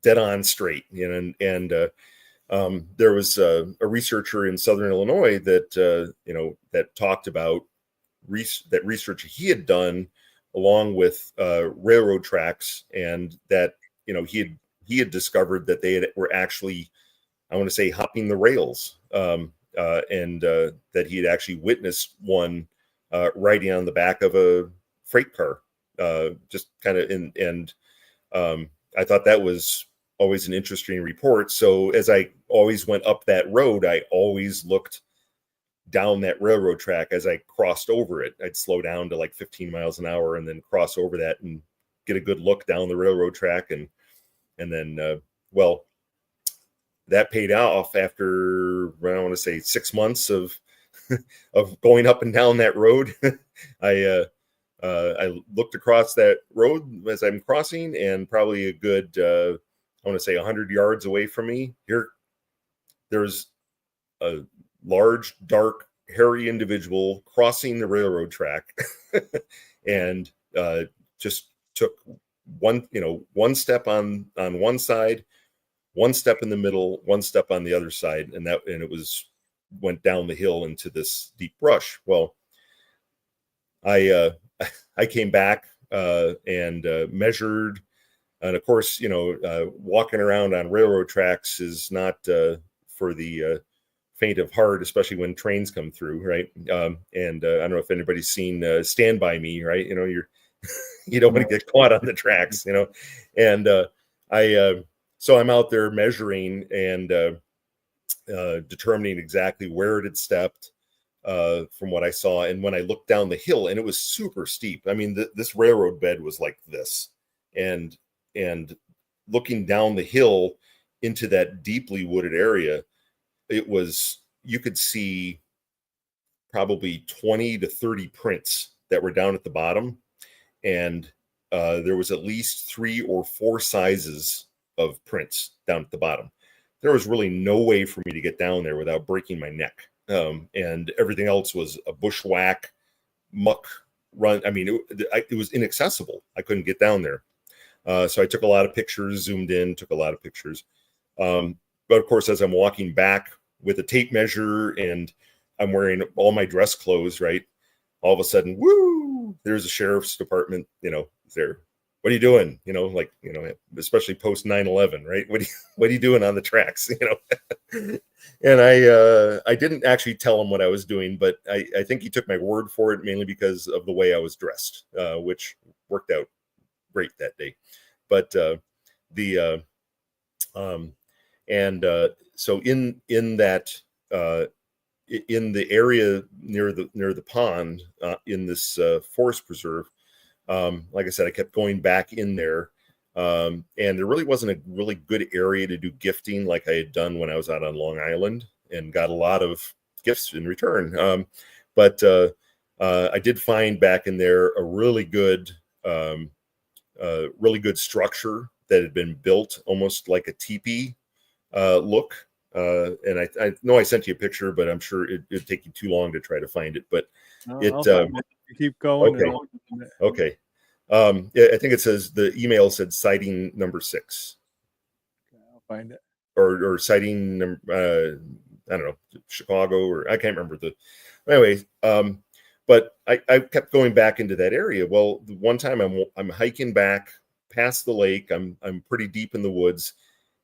dead on straight, and there was a researcher in Southern Illinois that talked about that research he had done along with railroad tracks, and that he had discovered that they were actually, I want to say, hopping the rails, and that he had actually witnessed one riding on the back of a freight car, just kind of I thought that was always an interesting report. So as I always went up that road, I always looked down that railroad track as I crossed over it. I'd slow down to like 15 miles an hour and then cross over that and get a good look down the railroad track. And then, that paid off after, I want to say, 6 months of going up and down that road. I looked across that road as I'm crossing, and probably a good, I want to say 100 yards away from me, there's a large, dark, hairy individual crossing the railroad track, and just took one step on one side, one step in the middle, one step on the other side, and it went down the hill into this deep brush. Well, I came back and measured, and of course, walking around on railroad tracks is not for the faint of heart, especially when trains come through, right? And I don't know if anybody's seen Stand By Me, right? You don't want to get caught on the tracks, and so I'm out there measuring and determining exactly where it had stepped from what I saw. And when I looked down the hill, and it was super steep. I mean, this railroad bed was like this, and looking down the hill into that deeply wooded area, you could see probably 20 to 30 prints that were down at the bottom. And there was at least 3 or 4 sizes of prints down at the bottom. There was really no way for me to get down there without breaking my neck. And everything else was a bushwhack, muck run. I mean, it was inaccessible. I couldn't get down there. So I took a lot of pictures, zoomed in, took a lot of pictures. But of course, as I'm walking back with a tape measure and I'm wearing all my dress clothes, right? All of a sudden, woo, there's a sheriff's department, there. What are you doing? Especially post 9/11, right? What are you doing on the tracks? And I didn't actually tell him what I was doing, but I think he took my word for it, mainly because of the way I was dressed, which worked out great that day. But so in that in the area near the pond in this forest preserve, like I said, I kept going back in there, and there really wasn't a really good area to do gifting like I had done when I was out on Long Island, and got a lot of gifts in return. But I did find back in there a really good structure that had been built almost like a teepee look. And I know I sent you a picture, but I'm sure it'd take you too long to try to find it. But it, I'll find it. You keep going. okay. Okay. Yeah, I think it says the email said sighting number 6. I'll find it. Or sighting, I don't know, Chicago, or I can't remember anyway. But I kept going back into that area. Well, the one time I'm hiking back past the lake. I'm pretty deep in the woods,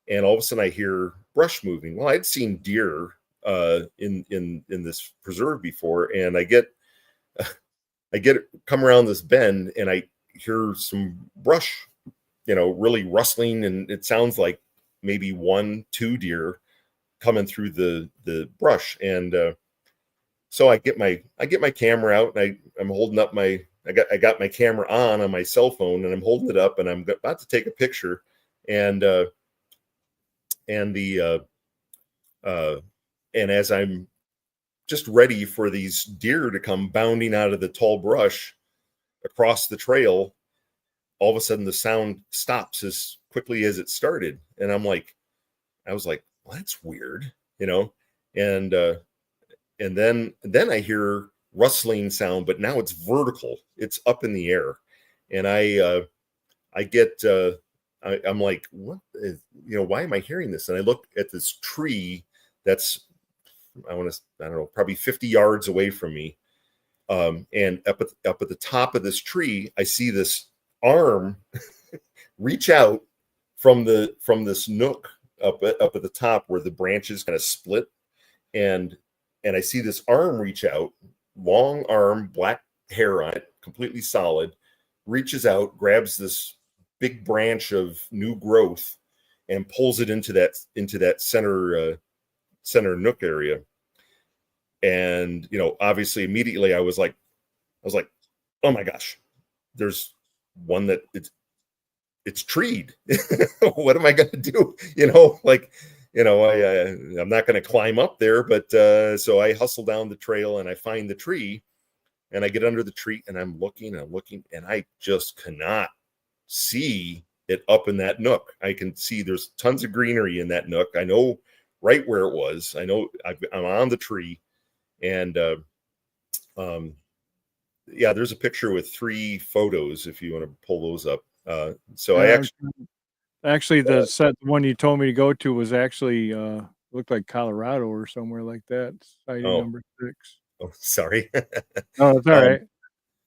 and all of a sudden I hear brush moving. Well, I'd seen deer in this preserve before, and I get come around this bend, and I hear some brush, really rustling, and it sounds like maybe 1-2 deer coming through the brush. And so I get my camera out, and I'm holding up I got my camera on my cell phone, and I'm holding it up, and I'm about to take a picture, and as I'm just ready for these deer to come bounding out of the tall brush across the trail, all of a sudden the sound stops as quickly as it started, and I was like, well, that's weird, and then I hear rustling sound, but now it's vertical, it's up in the air, and I'm like, what is, why am I hearing this? And I look at this tree that's, I don't know, probably 50 yards away from me. And up at the top of this tree, I see this arm reach out from this nook up at the top where the branches kind of split. And I see this arm reach out, long arm, black hair on it, completely solid, reaches out, grabs this big branch of new growth and pulls it into that center nook area. And obviously immediately I was like, oh my gosh, there's one that it's treed. What am I going to do? I'm not going to climb up there, but so I hustle down the trail and I find the tree, and I get under the tree, and I'm looking, and I just cannot see it up in that nook. I can see there's tons of greenery in that nook. I know right where it was. I know I'm on the tree, and yeah, there's a picture with 3 photos if you want to pull those up. So Yeah, I actually the one you told me to go to was actually looked like Colorado or somewhere like that. Sighting number 6. Oh, sorry. Oh, it's all right.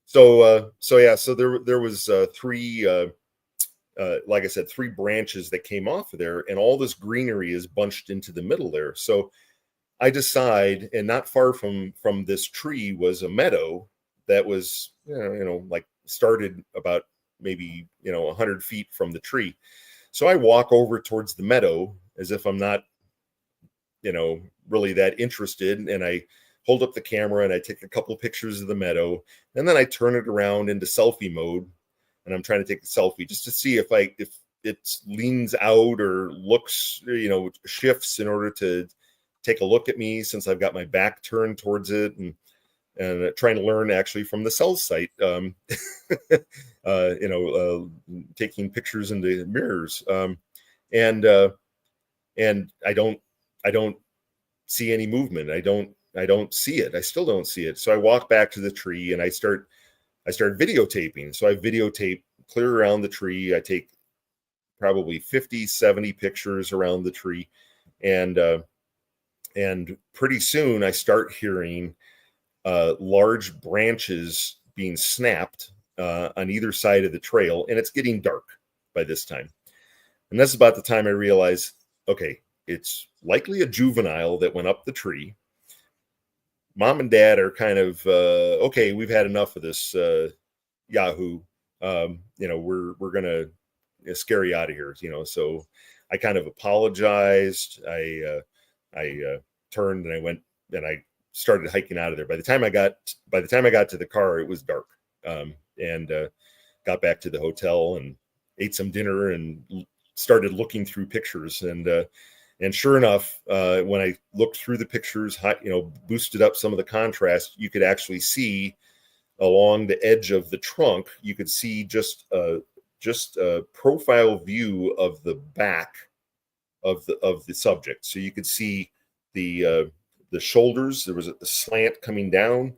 So there was 3, like I said, 3 branches that came off of there, and all this greenery is bunched into the middle there. So I decide, and not far from this tree was a meadow that was, like started about maybe 100 feet from the tree. So I walk over towards the meadow as if I'm not, really that interested, and I hold up the camera and I take a couple of pictures of the meadow, and then I turn it around into selfie mode, and I'm trying to take a selfie just to see if it leans out or looks, shifts in order to take a look at me, since I've got my back turned towards it, and trying to learn actually from the cell site, taking pictures into mirrors, and I don't see any movement. I don't see it. I still don't see it. So I walk back to the tree and I start videotaping. So I videotape clear around the tree. I take probably 50, 70 pictures around the tree, and pretty soon I start hearing large branches being snapped on either side of the trail, and it's getting dark by this time. And that's about the time I realize, okay, it's likely a juvenile that went up the tree. Mom and Dad are kind of okay, we've had enough of this Yahoo. We're gonna scare you out of here, So I kind of apologized. I turned and I went and I started hiking out of there. By the time I got to the car, it was dark, and got back to the hotel and ate some dinner and started looking through pictures. And sure enough, when I looked through the pictures, boosted up some of the contrast, you could actually see along the edge of the trunk, you could see just a profile view of the back of the subject. So you could see the shoulders. There was a slant coming down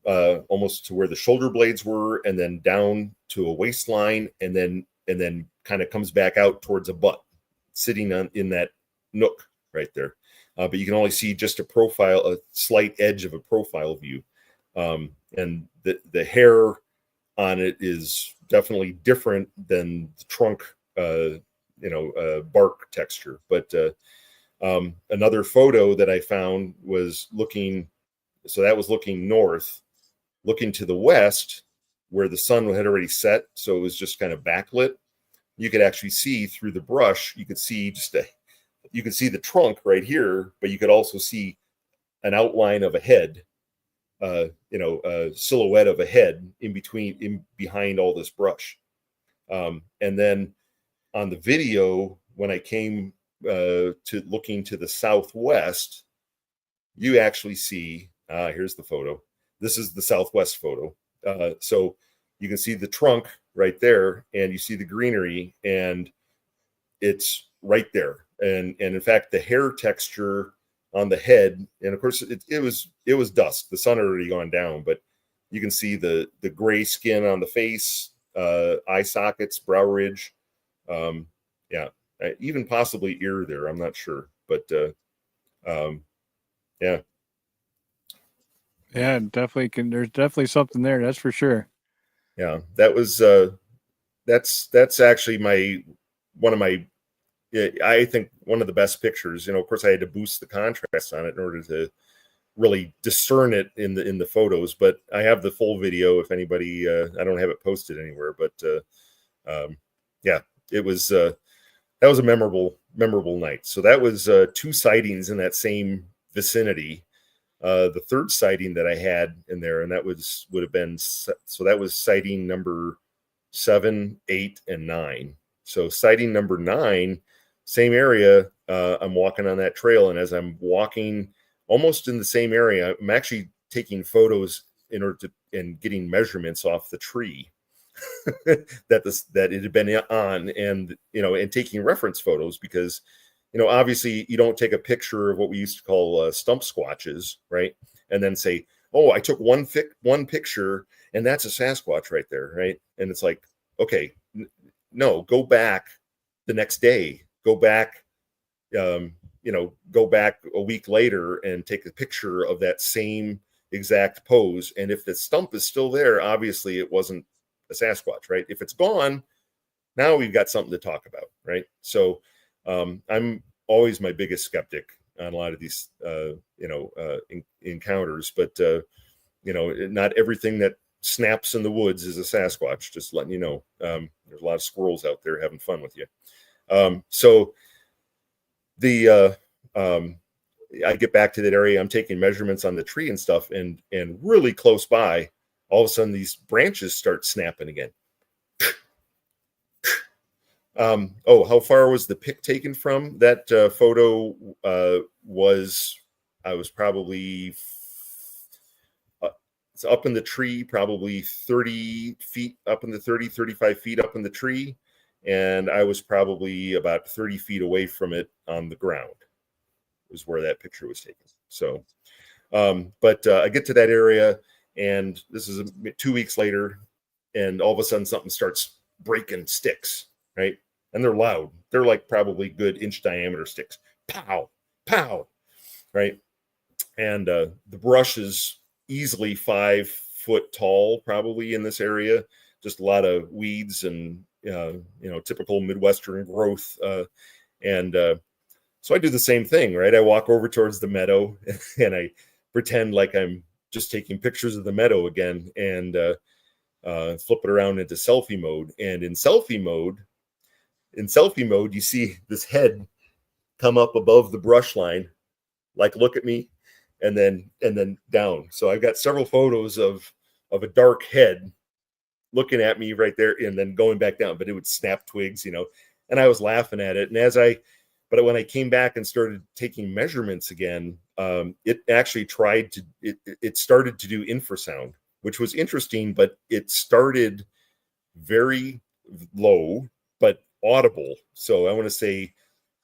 almost to where the shoulder blades were, and then down to a waistline, and then kind of comes back out towards a butt, sitting in that nook right there. But you can only see just a slight edge of a profile view. And the hair on it is definitely different than the trunk, bark texture. But another photo that I found was looking north, looking to the west, where the sun had already set, so it was just kind of backlit. You could actually see through the brush. You could see the trunk right here, but you could also see an outline of a head, a silhouette of a head in behind all this brush. And then on the video, when I came to looking to the southwest, you actually see, here's the photo. This is the southwest photo. So you can see the trunk right there, and you see the greenery, and it's right there. And in fact, the hair texture on the head, and of course it was dusk. The sun had already gone down, but you can see the gray skin on the face, eye sockets, brow ridge, even possibly ear there. I'm not sure, but yeah. Yeah, definitely there's definitely something there, that's for sure. Yeah, that was that's actually I think one of the best pictures. Of course I had to boost the contrast on it in order to really discern it in the photos, but I have the full video if anybody, I don't have it posted anywhere, but yeah, it was that was a memorable night. So that was 2 sightings in that same vicinity. The third sighting that I had in there, and that would have been, so that was sighting number 7, 8, and 9. So sighting number 9, same area. I'm walking on that trail, and as I'm walking almost in the same area, I'm actually taking photos in order to and getting measurements off the tree that it had been on, and and taking reference photos, because obviously you don't take a picture of what we used to call stump squatches, right? And then say, oh, I took one picture and that's a Sasquatch right there, right? And it's like, okay, no, go back the next day, go back a week later and take a picture of that same exact pose. And if the stump is still there, obviously it wasn't a Sasquatch, right? If it's gone, now we've got something to talk about, right? So I'm always my biggest skeptic on a lot of these encounters, but not everything that snaps in the woods is a Sasquatch, just letting you know. There's a lot of squirrels out there having fun with you. So I get back to that area, I'm taking measurements on the tree and stuff, and really close by, all of a sudden these branches start snapping again. How far was the pic taken from? That photo I was probably it's up in the tree, probably 30 feet up in the 35 feet up in the tree. And I was probably about 30 feet away from it on the ground, is where that picture was taken. So, but I get to that area, and this is 2 weeks later, and all of a sudden something starts breaking sticks, right? And they're loud. They're like probably good inch diameter sticks. Pow, pow, right? And the brush is easily 5 foot tall, probably in this area. Just a lot of weeds and typical Midwestern growth. So I do the same thing, right? I walk over towards the meadow and I pretend like I'm just taking pictures of the meadow again, and flip it around into selfie mode. And in selfie mode, you see this head come up above the brush line, like, look at me, and then down. So I've but several photos of a dark head looking at me right there, and then going back down, but it would snap twigs, and I was laughing at it. And but when I came back and started taking measurements again, it actually it started to do infrasound, which was interesting, but it started very low, but audible. So I want to say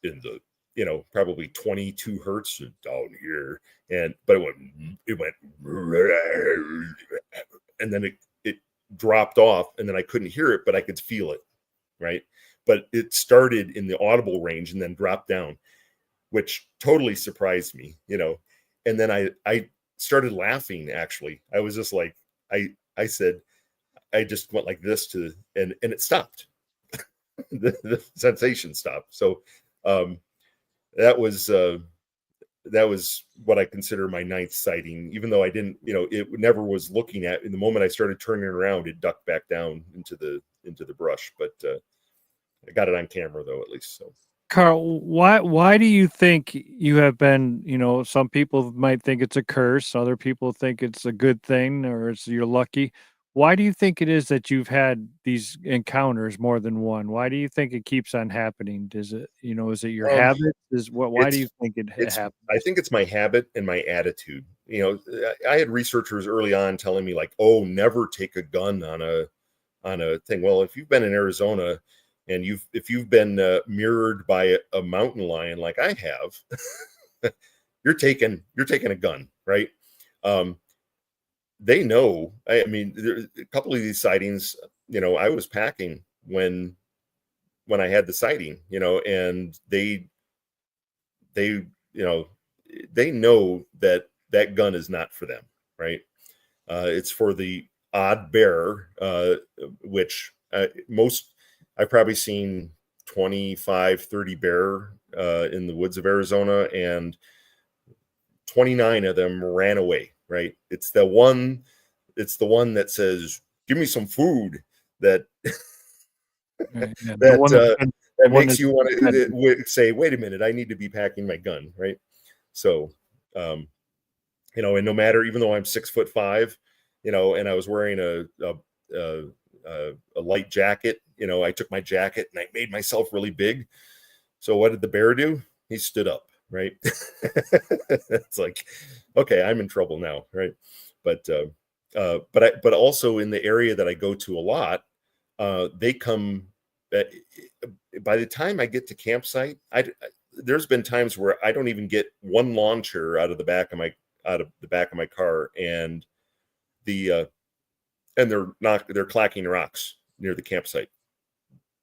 in the, probably 22 hertz down here. But it went, and then it dropped off, and then I couldn't hear it, but I could feel it. Right. But it started in the audible range and then dropped down, which totally surprised me, and then I started laughing. Actually, I was just like, I said, I just went like this and it stopped. the sensation stopped. So that was what I consider my ninth sighting, even though I didn't, it never was looking at. In the moment I started turning around, it ducked back down into the brush. But I got it on camera though, at least. So Karl, why do you think you have been, some people might think it's a curse, other people think it's a good thing, or you're lucky. Why do you think it is that you've had these encounters more than one? Why do you think it keeps on happening? Is it your habit? Why do you think it happens? I think it's my habit and my attitude. I had researchers early on telling me, like, oh, never take a gun on a thing. Well, if you've been in Arizona and if you've been mirrored by a mountain lion like I have, you're taking a gun, right? They know. I mean, a couple of these sightings, I was packing when I had the sighting, and they know that gun is not for them, right? It's for the odd bear, which I've probably seen 25, 30 bear in the woods of Arizona, and 29 of them ran away, right? It's the one that says, give me some food, that that makes you want to say, wait a minute, I need to be packing my gun, right? So, and no matter, even though I'm 6'5", and I was wearing a light jacket, I took my jacket and I made myself really big. So what did the bear do? He stood up, right? It's like, okay, I'm in trouble now, right? But also in the area that I go to a lot, they come. By the time I get to campsite, there's been times where I don't even get one lawn chair out of the back of my car, and they're clacking rocks near the campsite.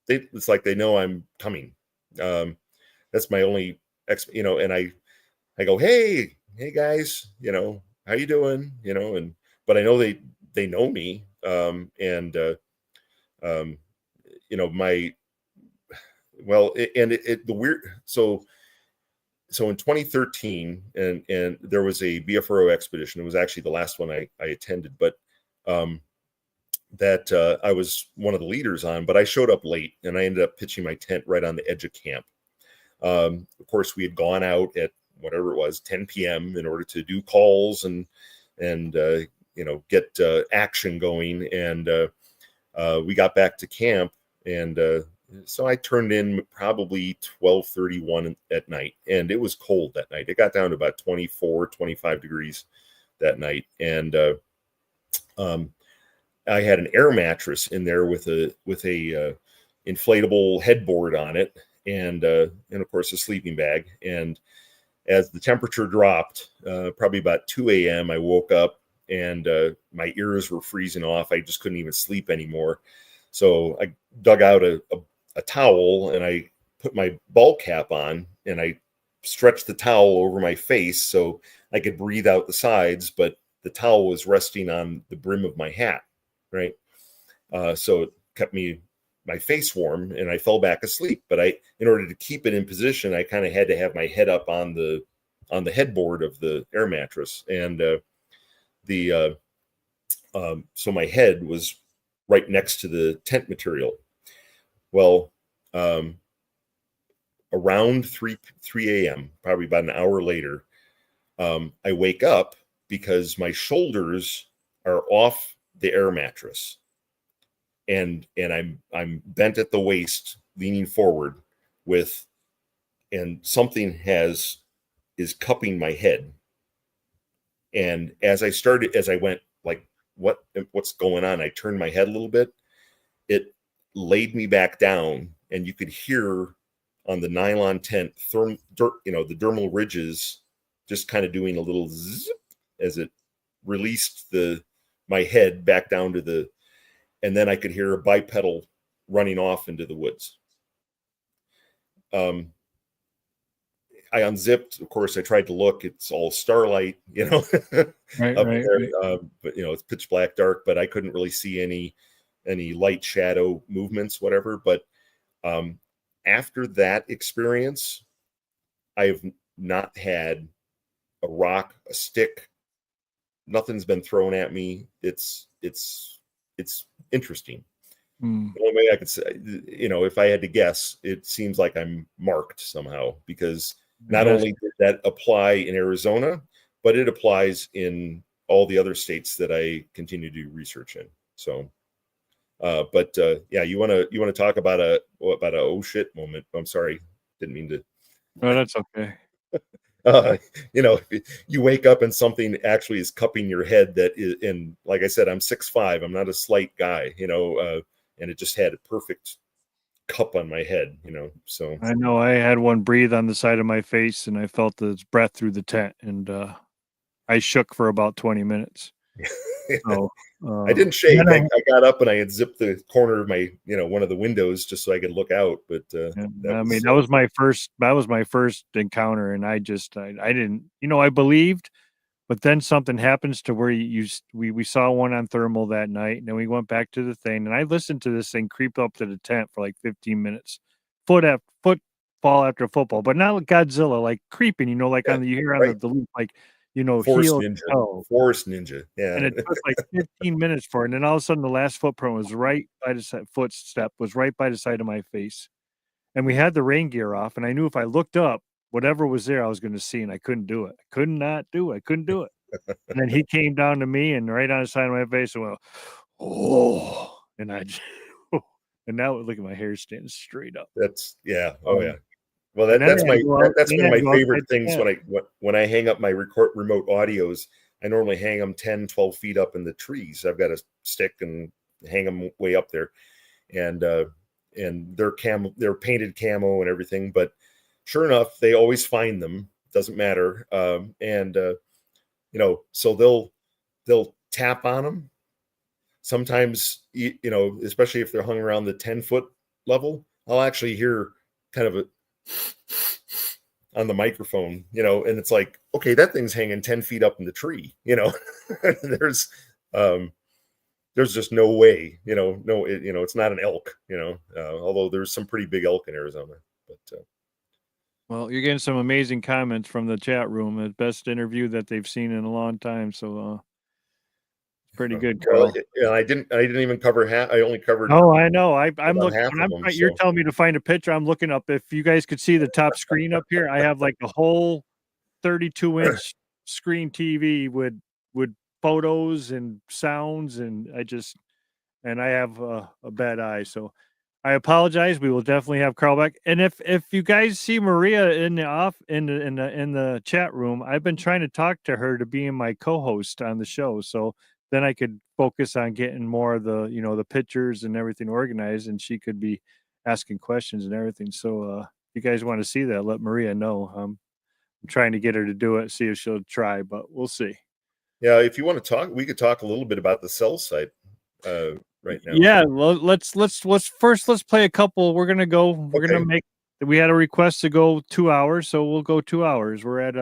It's like they know I'm coming. That's my only and I go, hey guys, how you doing? But I know they know me. The weird, so in 2013, and there was a BFRO expedition. It was actually the last one I attended, but that I was one of the leaders on, but I showed up late and I ended up pitching my tent right on the edge of camp. Of course, we had gone out at whatever it was, 10 p.m. in order to do calls and get action going. And we got back to camp, and so I turned in probably 12:31 at night, and it was cold that night. It got down to about 24, 25 degrees that night. And I had an air mattress in there with a inflatable headboard on it, and of course a sleeping bag. And as the temperature dropped, probably about 2 a.m., I woke up and my ears were freezing off. I just couldn't even sleep anymore. So I dug out a towel and I put my ball cap on, and I stretched the towel over my face so I could breathe out the sides, but the towel was resting on the brim of my hat, right? So it kept my face warm, and I fell back asleep. But in order to keep it in position, I kind of had to have my head up on the headboard of the air mattress, and so my head was right next to the tent material. Well, around 3 a.m., probably about an hour later, I wake up because my shoulders are off the air mattress, and I'm bent at the waist, leaning forward and something is cupping my head. And as I went like, what's going on? I turned my head a little bit. It laid me back down, and you could hear on the nylon tent, the dermal ridges just kind of doing a little zip as it released my head back down to and then I could hear a bipedal running off into the woods. I unzipped. Of course, I tried to look. It's all starlight, right, up right, there. right. But it's pitch black dark. But I couldn't really see any light, shadow movements, whatever. But after that experience, I have not had a rock, a stick. Nothing's been thrown at me. It's interesting. Mm. The only way I could say, if I had to guess, it seems like I'm marked somehow, because not only did that apply in Arizona, but it applies in all the other states that I continue to do research in. So, yeah, you want to talk about a oh shit moment? I'm sorry, didn't mean to. No, that's okay. You wake up and something actually is cupping your head. That is, and like I said, I'm 6'5". I'm not a slight guy, and it just had a perfect cup on my head, so. I know I had one breathe on the side of my face, and I felt its breath through the tent, and I shook for about 20 minutes. So, I didn't shake. I got up and I had zipped the corner of my, one of the windows just so I could look out. But that was my first encounter, and I didn't, I believed. But then something happens to where we saw one on thermal that night, and then we went back to the thing, and I listened to this thing creep up to the tent for like 15 minutes, footfall after football, but not Godzilla, like creeping, like you hear on the loop, like Forest heel Ninja, toe. Forest Ninja, yeah. And it took like 15 minutes for it, and then all of a sudden the last footprint was right by the footstep was right by the side of my face, and we had the rain gear off, and I knew if I looked up, whatever was there, I was going to see, and I couldn't do it. I could not do it. I couldn't do it. And then he came down to me and right on the side of my face and went, oh, and and now look at my hair standing straight up. That's yeah. Oh yeah. Well, that's been my favorite things when I hang up my remote audios. I normally hang them 10, 12 feet up in the trees. I've got a stick and hang them way up there, and they're painted camo and everything. But sure enough, they always find them. Doesn't matter. So they'll tap on them. Sometimes, especially if they're hung around the 10-foot level, I'll actually hear kind of on the microphone, and it's like, okay, that thing's hanging 10 feet up in the tree, there's just no way, it's not an elk, although there's some pretty big elk in Arizona, but well, you're getting some amazing comments from the chat room. The best interview that they've seen in a long time. So, pretty good, Karl. Well, I didn't even cover half. I only covered. Oh, I know. I'm looking. You're so. telling me to find a picture. I'm looking up. If you guys could see the top screen up here, I have like a whole 32-inch screen TV with photos and sounds, and I have a bad eye, so I apologize. We will definitely have Karl back. And if you guys see Maria in the chat room, I've been trying to talk to her to be my co-host on the show, so then I could focus on getting more of the the pictures and everything organized, and she could be asking questions and everything. So if you guys want to see that, let Maria know. I'm trying to get her to do it, see if she'll try, but we'll see. Yeah, if you want to talk, we could talk a little bit about the cell site right now. Yeah, well, let's play a couple. We're gonna make. We had a request to go 2 hours, so we'll go 2 hours. We're at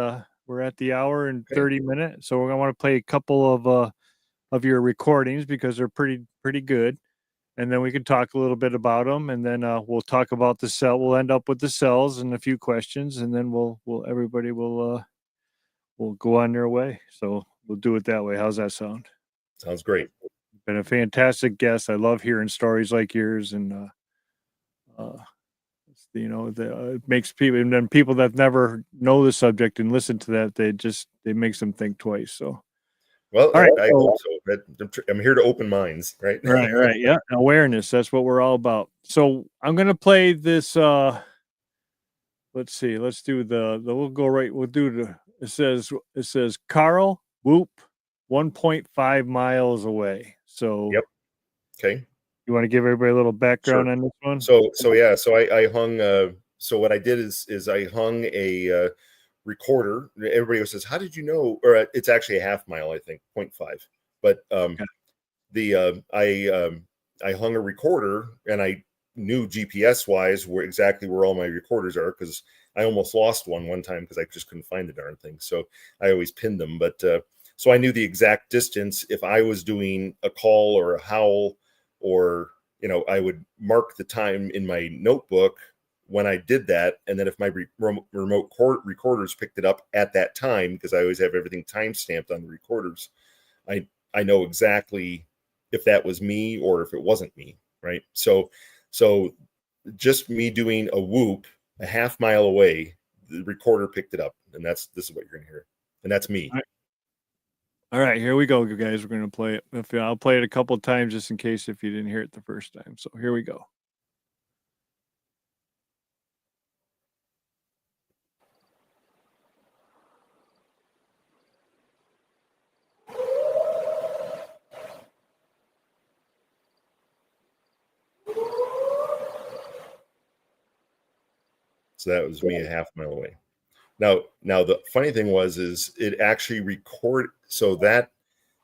the hour and 30 minutes, so we're gonna want to play a couple of your recordings because they're pretty good, and then we can talk a little bit about them, and then we'll talk about the cell. We'll end up with the cells and a few questions, and then everybody will go on their way. So we'll do it that way. How's that sound? Sounds great. Been a fantastic guest. I love hearing stories like yours, and it makes people, and then people that never know the subject and listen to that, it makes them think twice. So, well, all right, I hope so. I'm here to open minds, right? Right, yeah, awareness. That's what we're all about. So I'm gonna play this. Let's see. Let's do we'll go right. We'll do it says Karl Sup, 1.5 miles away. So, yep. Okay. You want to give everybody a little background on this one? So I hung so what I did is I hung a recorder. Everybody says, "How did you know?" Or it's actually a half mile, I think, 0.5. But I hung a recorder, and I knew GPS wise exactly where all my recorders are, because I almost lost one time because I just couldn't find the darn thing. So I always pinned them. But so I knew the exact distance if I was doing a call or a howl, or I would mark the time in my notebook when I did that, and then if my remote recorders picked it up at that time, because I always have everything time stamped on the recorders, I know exactly if that was me or if it wasn't me, right? So just me doing a whoop a half mile away, the recorder picked it up, and this is what you're going to hear, and that's me. All right, here we go, guys. We're going to play it. I'll play it a couple of times just in case if you didn't hear it the first time. So here we go. So that was me a half mile away. Now the funny thing is it actually recorded, so that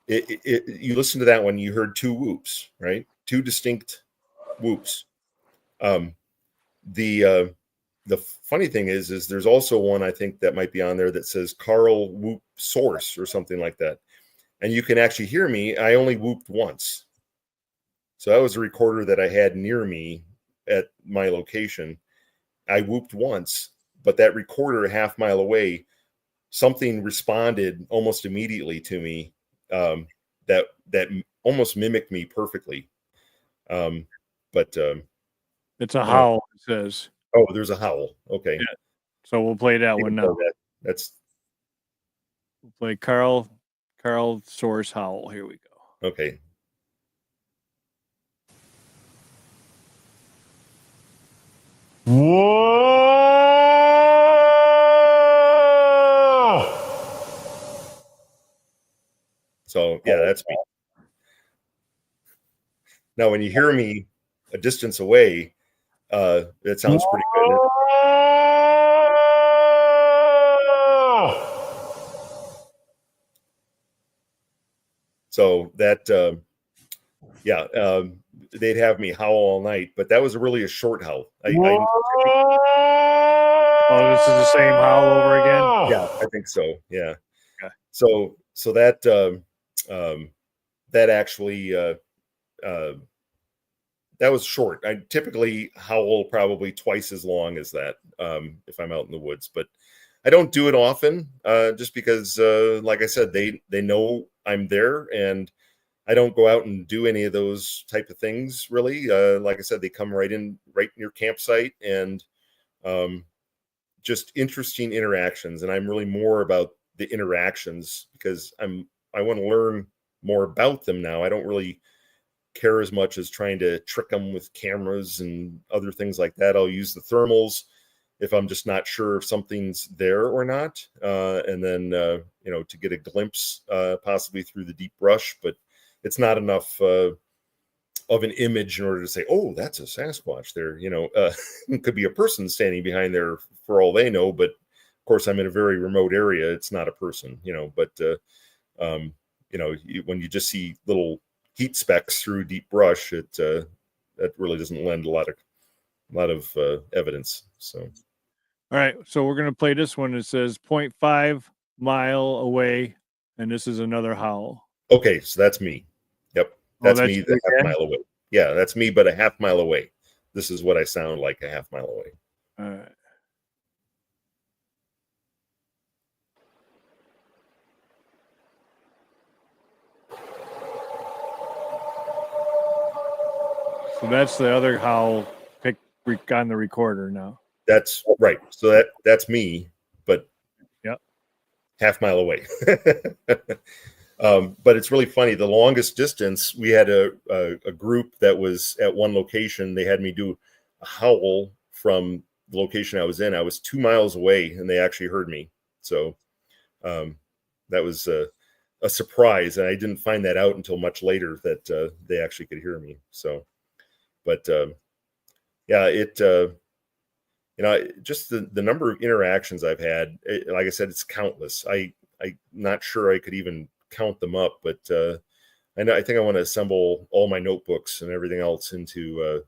you listen to that one, you heard two whoops, right? Two distinct whoops. The funny thing is there's also one, I think, that might be on there that says Karl whoop source or something like that, and you can actually hear me. I only whooped once, so that was a recorder that I had near me at my location. I whooped once, but that recorder a half mile away, something responded almost immediately to me, that almost mimicked me perfectly. But it's a howl, it says. Oh, there's a howl. Okay. Yeah. So we'll play that one now. We'll play Karl source howl. Here we go. Okay. Whoa! So yeah, that's me. Now, when you hear me a distance away, it sounds pretty good. So that, they'd have me howl all night, but that was really a short howl. Oh, this is the same howl over again? Yeah, I think so. Yeah. Okay. So that that actually that was short. I typically howl probably twice as long as that, if I'm out in the woods, but I don't do it often, just because, like I said, they know I'm there, and I don't go out and do any of those type of things really. Like I said, they come right in your campsite, and just interesting interactions. And I'm really more about the interactions because I want to learn more about them now. I don't really care as much as trying to trick them with cameras and other things like that. I'll use the thermals if I'm just not sure if something's there or not, and then to get a glimpse, possibly through the deep brush, but it's not enough of an image in order to say, oh, that's a Sasquatch there. It could be a person standing behind there for all they know, but of course I'm in a very remote area. It's not a person, but when you just see little heat specks through deep brush, that really doesn't lend a lot of evidence. So, all right, so we're going to play this one. It says 0.5 mile away, and this is another howl. Okay, so that's me. Yep, that's me. The half mile away. Yeah, that's me, but a half mile away. This is what I sound like a half mile away. All right. So that's the other howl on the recorder now. That's right. So that's me, but yep, half mile away. But it's really funny. The longest distance, we had a group that was at one location. They had me do a howl from the location I was in. I was 2 miles away, and they actually heard me. So that was a surprise, and I didn't find that out until much later that they actually could hear me. So, but yeah, just the number of interactions I've had, like I said, it's countless. I'm not sure I could even count them up, but I think I want to assemble all my notebooks and everything else into a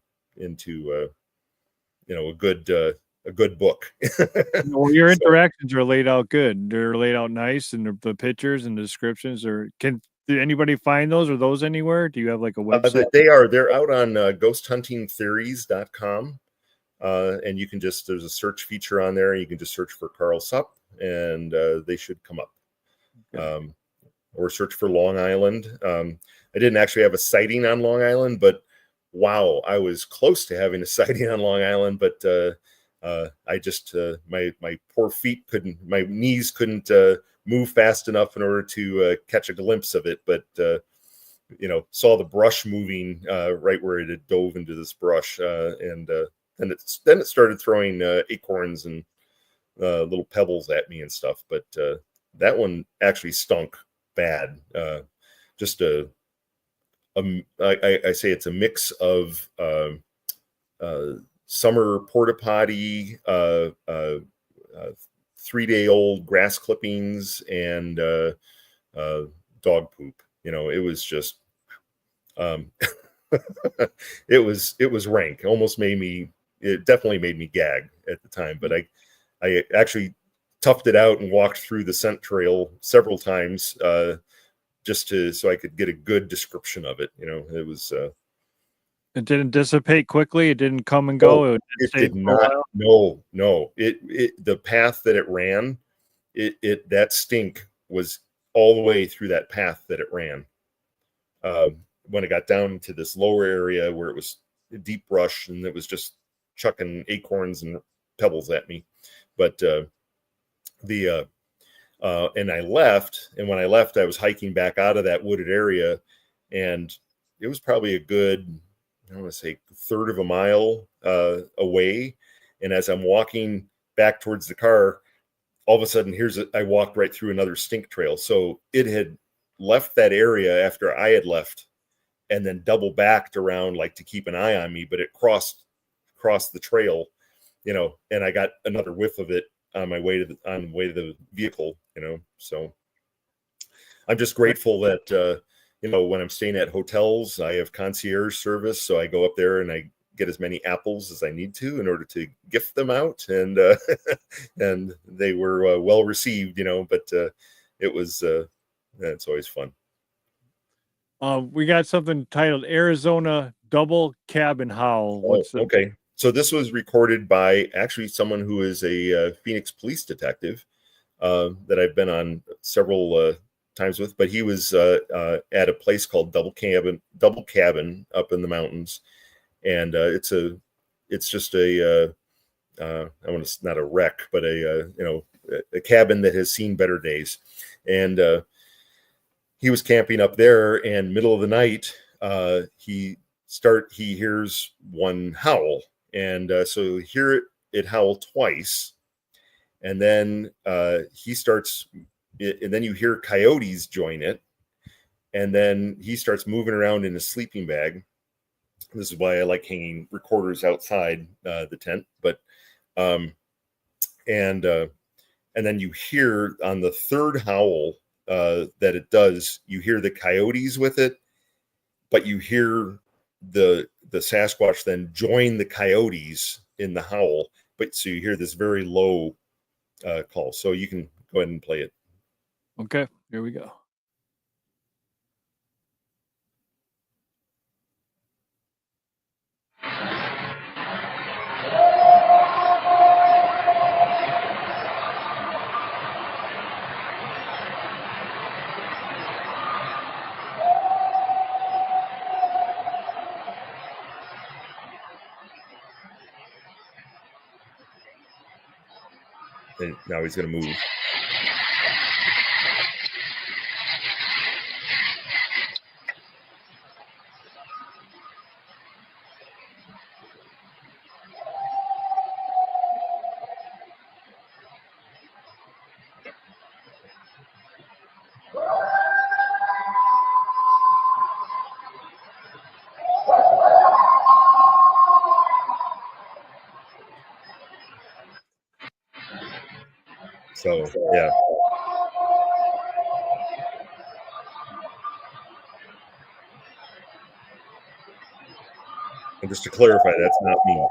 good book. Well, your So, interactions are laid out good. They're laid out nice, and the pictures and descriptions are. Did anybody find those? Or those anywhere? Do you have like a website? they're out on ghosthuntingtheories.com. And you can there's a search feature on there. You can just search for Karl Sup, and they should come up. Okay. Or search for Long Island. I didn't actually have a sighting on Long Island, but wow, I was close to having a sighting on Long Island, but I just my poor feet my knees couldn't move fast enough in order to catch a glimpse of it. But saw the brush moving right where it had dove into this brush, and then it started throwing acorns and little pebbles at me and stuff. But that one actually stunk bad. Just I say it's a mix of summer porta potty, 3-day-old grass clippings, and dog poop. It was just it was rank. It definitely made me gag at the time, but I actually toughed it out and walked through the scent trail several times just so I could get a good description of it. It was. It didn't dissipate quickly. It didn't come and go. It did not. No. The path that it ran, that stink was all the way through that path that it ran. When it got down to this lower area where it was a deep brush and it was just chucking acorns and pebbles at me, but and I left, and when I left, I was hiking back out of that wooded area, and it was probably a good, I want to say, third of a mile away. And as I'm walking back towards the car, all of a sudden, I walked right through another stink trail. So it had left that area after I had left, and then double backed around like to keep an eye on me, but it crossed the trail, and I got another whiff of it on my way to the vehicle, so I'm just grateful that, when I'm staying at hotels, I have concierge service. So I go up there and I get as many apples as I need to in order to gift them out. And, and they were well received, but it was, it's always fun. We got something titled Arizona Double Cabin Howl. Okay. So this was recorded by actually someone who is a Phoenix police detective that I've been on several times with, but he was at a place called Double Cabin up in the mountains, and it's just a I want to, not a wreck, but a cabin that has seen better days, and he was camping up there, and middle of the night he hears one howl, and so hear it howl twice, and then he starts. And then you hear coyotes join it, and then he starts moving around in his sleeping bag. This is why I like hanging recorders outside the tent. But and then you hear on the third howl that it does, you hear the coyotes with it, but you hear the Sasquatch then join the coyotes in the howl. But so you hear this very low call. So you can go ahead and play it. Okay, here we go. And now he's going to move. So yeah. And just to clarify, that's not me.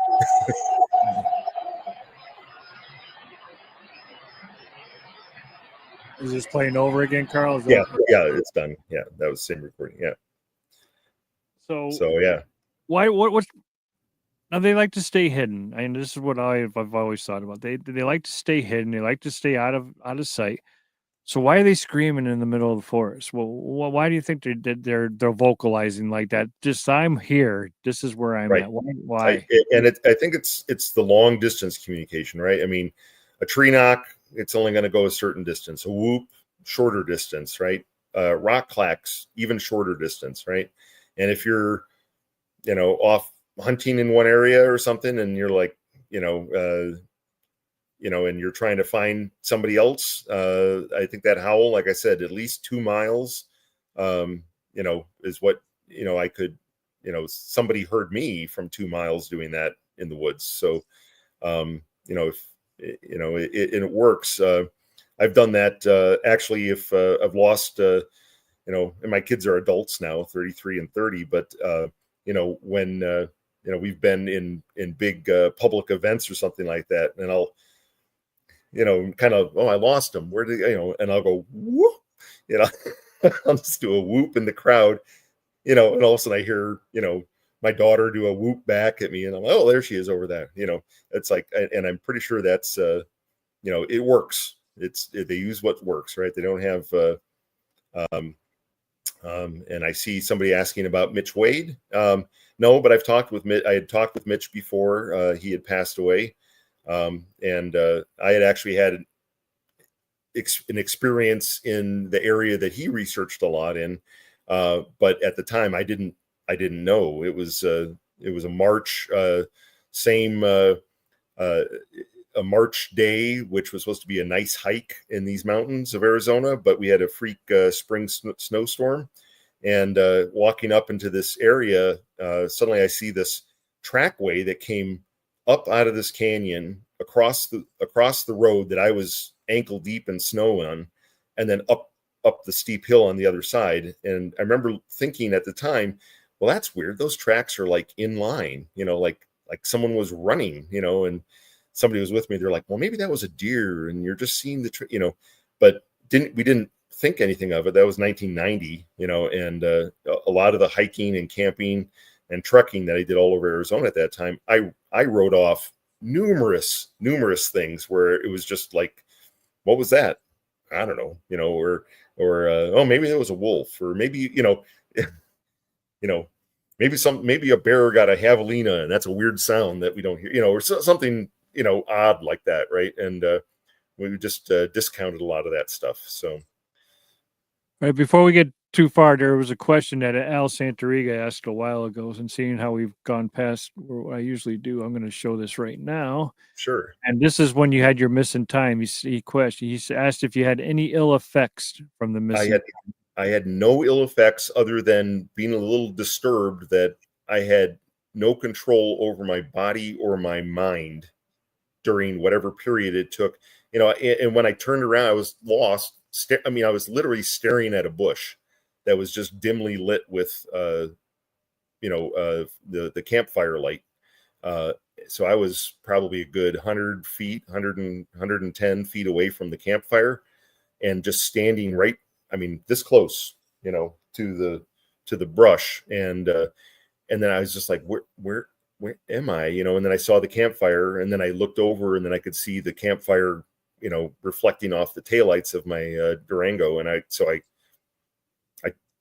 Is this playing over again, Carl? Yeah, it's done. Yeah, that was the same recording. Yeah. So yeah. What's now they like to stay hidden, and this is what I've always thought about. They like to stay hidden. They like to stay out of sight. So why are they screaming in the middle of the forest? Well, why do you think they're vocalizing like that? Just I'm here. This is where I'm Right. at. Why? I think it's the long distance communication, right? I mean, a tree knock, it's only going to go a certain distance. A whoop, shorter distance, right? Rock clacks, even shorter distance, right? And if you're, off hunting in one area or something, and you're like, and you're trying to find somebody else, I think that howl, like I said, at least 2 miles, is what, I could, somebody heard me from 2 miles doing that in the woods. So, if, it works. I've done that, actually, if I've lost, and my kids are adults now, 33 and 30, but, when, we've been in big public events or something like that, and I'll, kind of, I lost him. Where did and I'll go whoop, I'll just do a whoop in the crowd, and all of a sudden I hear, my daughter do a whoop back at me, and I'm like, oh, there she is over there. It's like, and I'm pretty sure that's, it works. They use what works, right? They don't have, and I see somebody asking about Mitch Wade. No, but I had talked with Mitch before he had passed away. And I had actually had an experience in the area that he researched a lot in, but at the time I didn't know. It was a March, a March day, which was supposed to be a nice hike in these mountains of Arizona, but we had a freak spring snowstorm, and walking up into this area, suddenly I see this trackway that came up out of this canyon across the road that I was ankle deep in snow on, and then up the steep hill on the other side. And I remember thinking at the time, well, that's weird. Those tracks are like in line, like someone was running, and somebody was with me. They're like, well, maybe that was a deer, and you're just seeing the, but we didn't think anything of it. That was 1990, and a lot of the hiking and camping and trekking that I did all over Arizona at that time, I wrote off numerous things where it was just like, what was that? I don't know, or oh, maybe it was a wolf, or maybe, maybe a bear got a javelina, and that's a weird sound that we don't hear, or something, odd like that, right? And we just discounted a lot of that stuff. So, Right before we get too far, there was a question that Al Santoriga asked a while ago, and seeing how we've gone past what I usually do, I'm going to show this right now. sure. And this is when you had your missing time. He asked if you had any ill effects from the missing. I had no ill effects other than being a little disturbed that I had no control over my body or my mind during whatever period it took. And when I turned around, I was lost. I was literally staring at a bush that was just dimly lit with, the campfire light. So I was probably a good 100 feet, 110 feet away from the campfire, and just standing right, this close, to the brush. And then I was just like, where am I? And then I saw the campfire, and then I looked over, and then I could see the campfire, reflecting off the taillights of my Durango. And I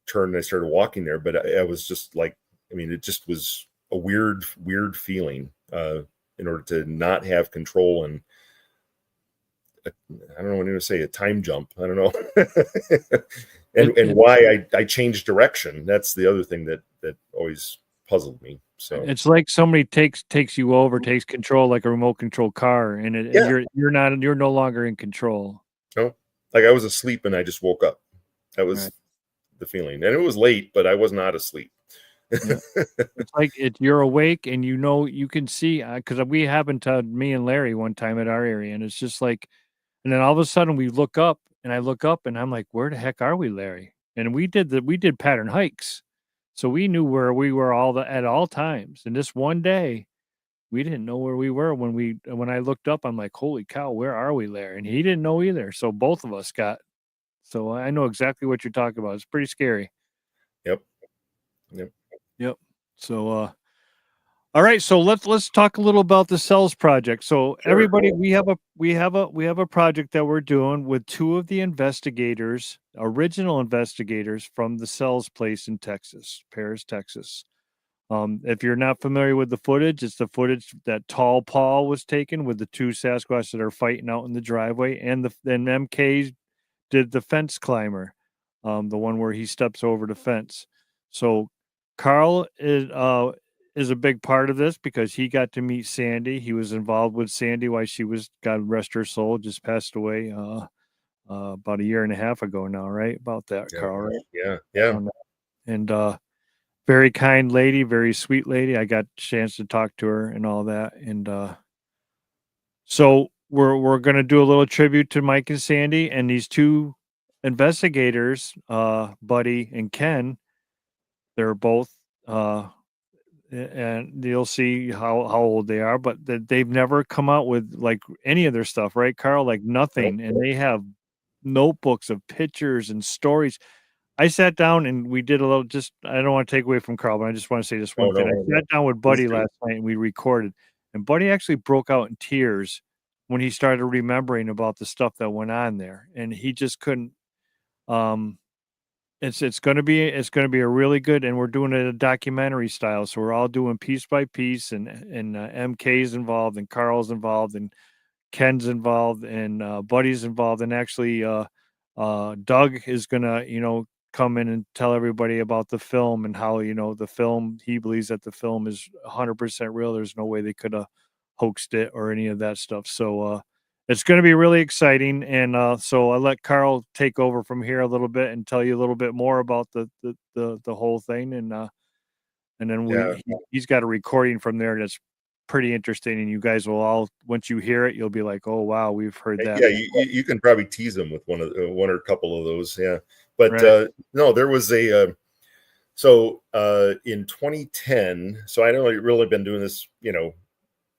turned and I started walking there, but I was just like, it just was a weird feeling, in order to not have control. And I don't know what to say, a time jump. I don't know. and why I changed direction. That's the other thing that always puzzled me. So it's like somebody takes you over, takes control, like a remote control car, and you're no longer in control. No, like I was asleep and I just woke up. That was the feeling, and it was late, but I was not asleep. Yeah. It's like you're awake, and you can see, because we happened to me and Larry one time at our area, and it's just like And then all of a sudden we look up, and I look up, and I'm like, where the heck are we, Larry? And we did pattern hikes. So we knew where we were at all times. And this one day, we didn't know where we were when I looked up. I'm like, holy cow, where are we, Larry? And he didn't know either. So both of us got. So I know exactly what you're talking about. It's pretty scary. Yep. Yep. Yep. So all right, so let's talk a little about the cells project. So Sure. everybody, we have a project that we're doing with two of the investigators, original investigators from the cells place in Texas, Paris, Texas. If you're not familiar with the footage, it's the footage that Tall Paul was taken with the two Sasquatch that are fighting out in the driveway, and MK did the fence climber, the one where he steps over the fence. So Karl is a big part of this because he got to meet Sandy. He was involved with Sandy while she was, God rest her soul, just passed away about a year and a half ago now, right? About that, Yeah. Karl, right? Yeah. Yeah. And very kind lady, very sweet lady. I got a chance to talk to her and all that. And so we're gonna do a little tribute to Mike and Sandy and these two investigators, Buddy and Ken. They're both and you'll see how old they are, but they've never come out with like any of their stuff, right, Karl? Like Nope. nothing. And they have notebooks of pictures and stories. I sat down and we did a little, just I don't want to take away from Karl, but I just want to say this Oh, one thing. no. I sat down with Please Buddy do. last night and we recorded, and Buddy actually broke out in tears when he started remembering about the stuff that went on there. And he just couldn't um it's gonna be a really good, and we're doing it a documentary style. So we're all doing piece by piece, and MK's involved, and Karl's involved, and Ken's involved, and Buddy's involved, and actually Doug is gonna come in and tell everybody about the film and how the film, he believes that the film is 100% real. There's no way they could have hoaxed it or any of that stuff. So it's going to be really exciting, and so I'll let Karl take over from here a little bit and tell you a little bit more about the whole thing, and then Yeah. he's got a recording from there that's pretty interesting, and you guys will all, once you hear it, you'll be like, oh wow, we've heard that Yeah. before. You can probably tease them with one or a couple of those. Yeah. But Right. no, there was a so in 2010. So I know you've really been doing this,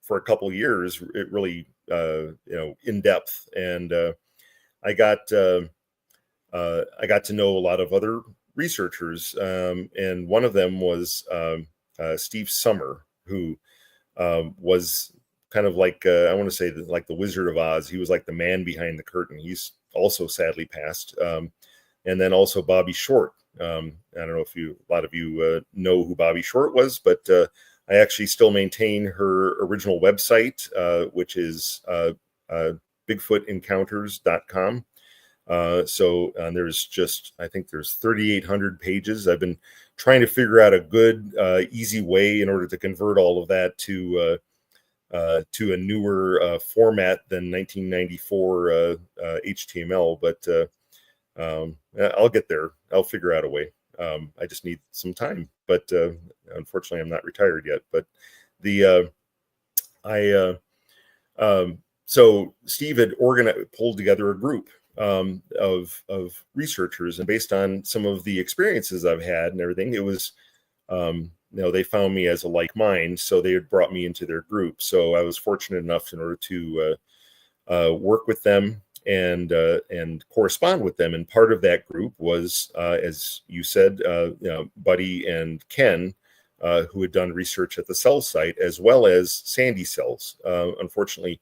for a couple of years. It really in depth, and I got to know a lot of other researchers, and one of them was Steve Summar, who was kind of like I want to say like the Wizard of Oz. He was like the man behind the curtain. He's also sadly passed, and then also Bobbie Short. I don't know if a lot of you know who Bobbie Short was, but I actually still maintain her original website, which is bigfootencounters.com. So I think there's 3,800 pages. I've been trying to figure out a good, easy way in order to convert all of that to a newer format than 1994 HTML. But I'll get there. I'll figure out a way. I just need some time. But unfortunately, I'm not retired yet. But the so Steve had pulled together a group of researchers, and based on some of the experiences I've had and everything, it was they found me as a like mind, so they had brought me into their group. So I was fortunate enough in order to work with them and correspond with them. And part of that group was, as you said, Buddy and Ken, who had done research at the cell site, as well as Sandy cells. Unfortunately,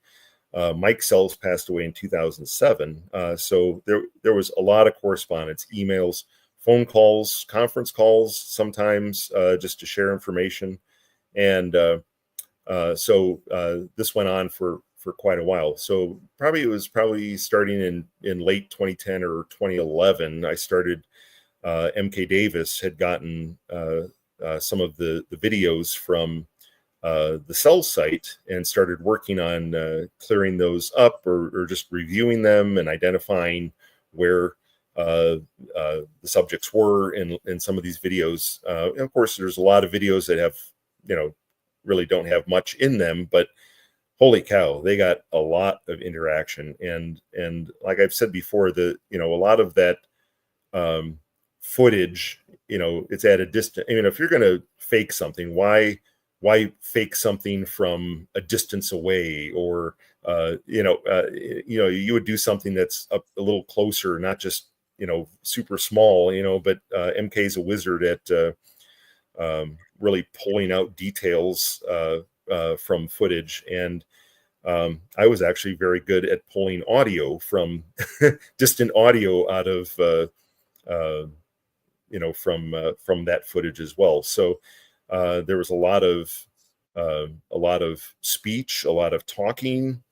Mike Sells passed away in 2007. So there was a lot of correspondence, emails, phone calls, conference calls, sometimes just to share information. And so this went on for quite a while. So it was starting in late 2010 or 2011. I started, MK Davis had gotten some of the videos from the cell site and started working on clearing those up, or just reviewing them and identifying where the subjects were in some of these videos. And of course, there's a lot of videos that have, really don't have much in them, but holy cow, they got a lot of interaction. And like I've said before, a lot of that footage, it's at a distance. I mean, if you're going to fake something, why fake something from a distance away? Or you would do something that's a little closer, not just super small. But MK's a wizard at really pulling out details from footage. And I was actually very good at pulling audio from distant audio out of from that footage as well. So there was a lot of speech, a lot of talking.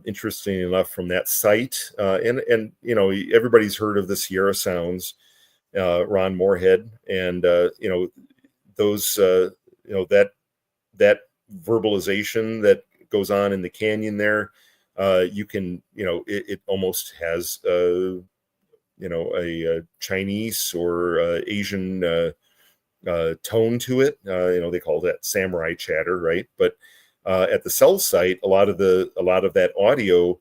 Interesting enough, from that site, and everybody's heard of the Sierra Sounds, Ron Moorhead, and those that verbalization that goes on in the canyon there. You can, it almost has a Chinese or Asian tone to it. They call that samurai chatter, right? But at the cell site, a lot of that audio,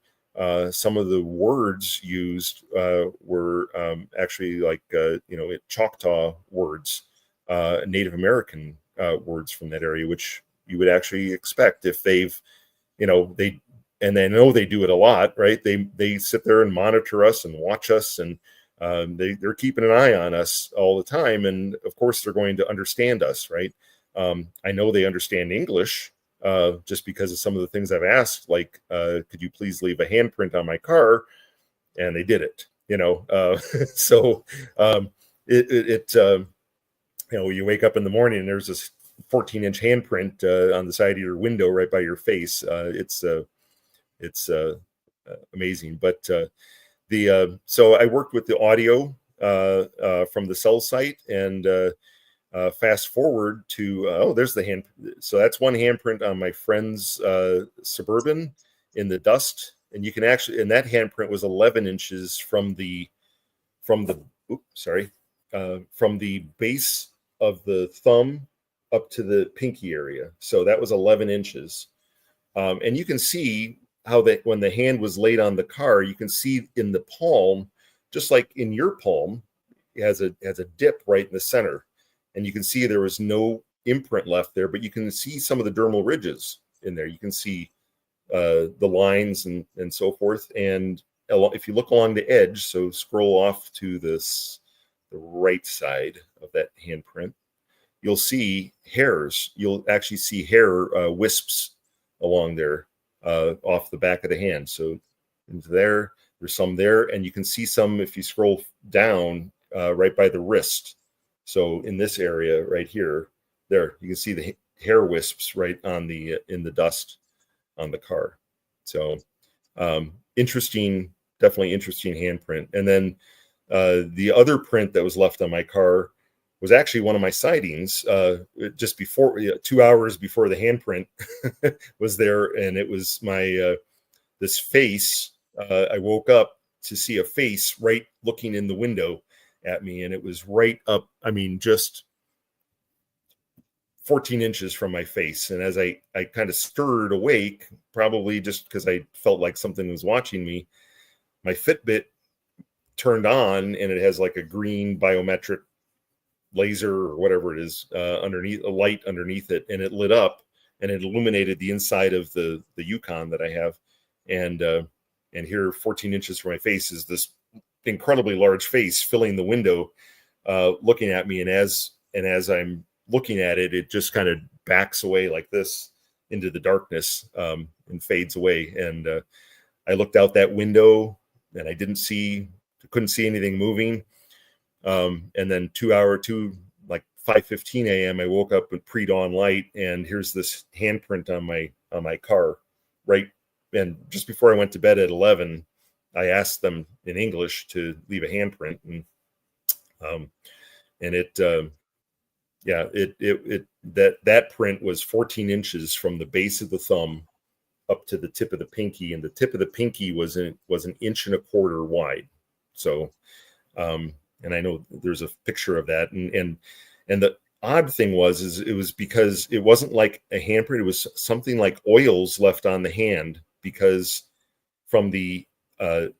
some of the words used were actually like Choctaw words, Native American words from that area, which you would actually expect if they've, and they know they do it a lot, right? They sit there and monitor us and watch us, and they're keeping an eye on us all the time. And of course, they're going to understand us, right? I know they understand English just because of some of the things I've asked, like, could you please leave a handprint on my car? And they did it, so you wake up in the morning and there's this 14-inch handprint on the side of your window right by your face. It's amazing. But so I worked with the audio from the cell site, and fast forward to there's the hand. So that's one handprint on my friend's Suburban in the dust, and you can actually, and that handprint was 11 inches from the base of the thumb up to the pinky area. So that was 11 inches. And you can see how that when the hand was laid on the car, you can see in the palm, just like in your palm, it has a dip right in the center. And you can see there was no imprint left there, but you can see some of the dermal ridges in there. You can see the lines and so forth. And if you look along the edge, so scroll off to the right side of that handprint, you'll see hairs. You'll actually see hair wisps along there off the back of the hand. So there's some there, and you can see some if you scroll down right by the wrist. So in this area right here, there you can see the hair wisps right on in the dust on the car. So definitely interesting handprint. And then the other print that was left on my car was actually one of my sightings just before 2 hours before the handprint was there. And it was my this face. I woke up to see a face right looking in the window at me, and it was right up, just 14 inches from my face. And as I kind of stirred awake, probably just because I felt like something was watching me, my Fitbit turned on, and it has like a green biometric laser or whatever it is underneath, a light underneath it, and it lit up and it illuminated the inside of the Yukon that I have. And here 14 inches from my face is this incredibly large face filling the window, looking at me. And as I'm looking at it, it just kind of backs away like this into the darkness and fades away. And I looked out that window and I couldn't see anything moving. And then like 5:15 a.m., I woke up with pre-dawn light, and here's this handprint on my car, right? And just before I went to bed at 11, I asked them in English to leave a handprint, and that print was 14 inches from the base of the thumb up to the tip of the pinky, and the tip of the pinky was an inch and a quarter wide. So, and I know there's a picture of that, and odd thing was it was because it wasn't like a handprint. It was something like oils left on the hand, because from the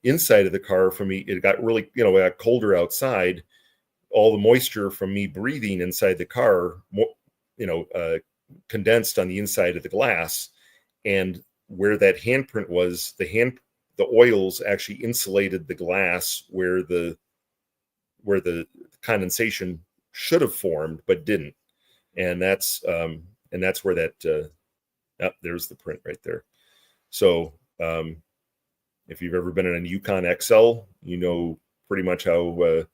inside of the car, for me, it got really, it got colder outside. All the moisture from me breathing inside the car, condensed on the inside of the glass, and where that handprint was, the oils actually insulated the glass where the condensation should have formed but didn't, and that's where that there's the print right there. So if you've ever been in a Yukon XL, you know pretty much how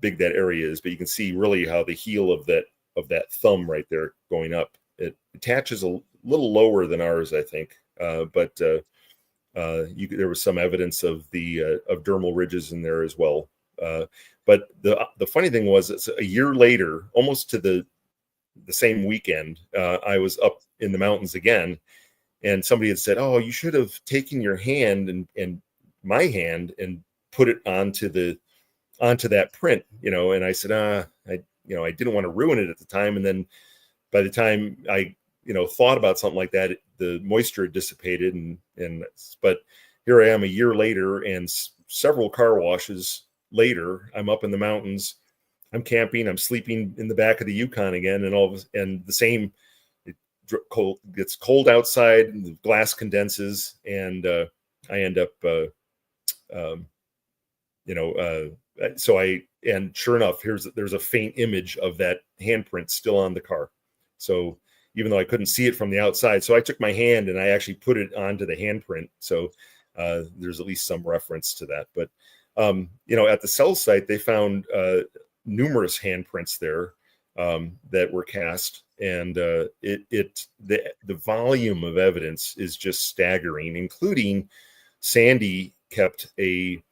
big that area is, but you can see really how the heel of that thumb right there going up, it attaches a little lower than ours, I think, but there was some evidence of of dermal ridges in there as well. But the funny thing was, it's a year later, almost to the same weekend, I was up in the mountains again, and somebody had said, "Oh, you should have taken your hand and my hand and put it onto that print," And I said, I didn't want to ruin it at the time. And then by the time I, thought about something like that, the moisture had dissipated, but here I am a year later, and several car washes later, I'm up in the mountains, I'm camping, I'm sleeping in the back of the Yukon again, and the same. It gets cold outside, and the glass condenses, and I end up, and sure enough, there's a faint image of that handprint still on the car. So even though I couldn't see it from the outside, so I took my hand and I actually put it onto the handprint. So there's at least some reference to that. But at the cell site, they found numerous handprints there that were cast, and the volume of evidence is just staggering, including Sandy kept and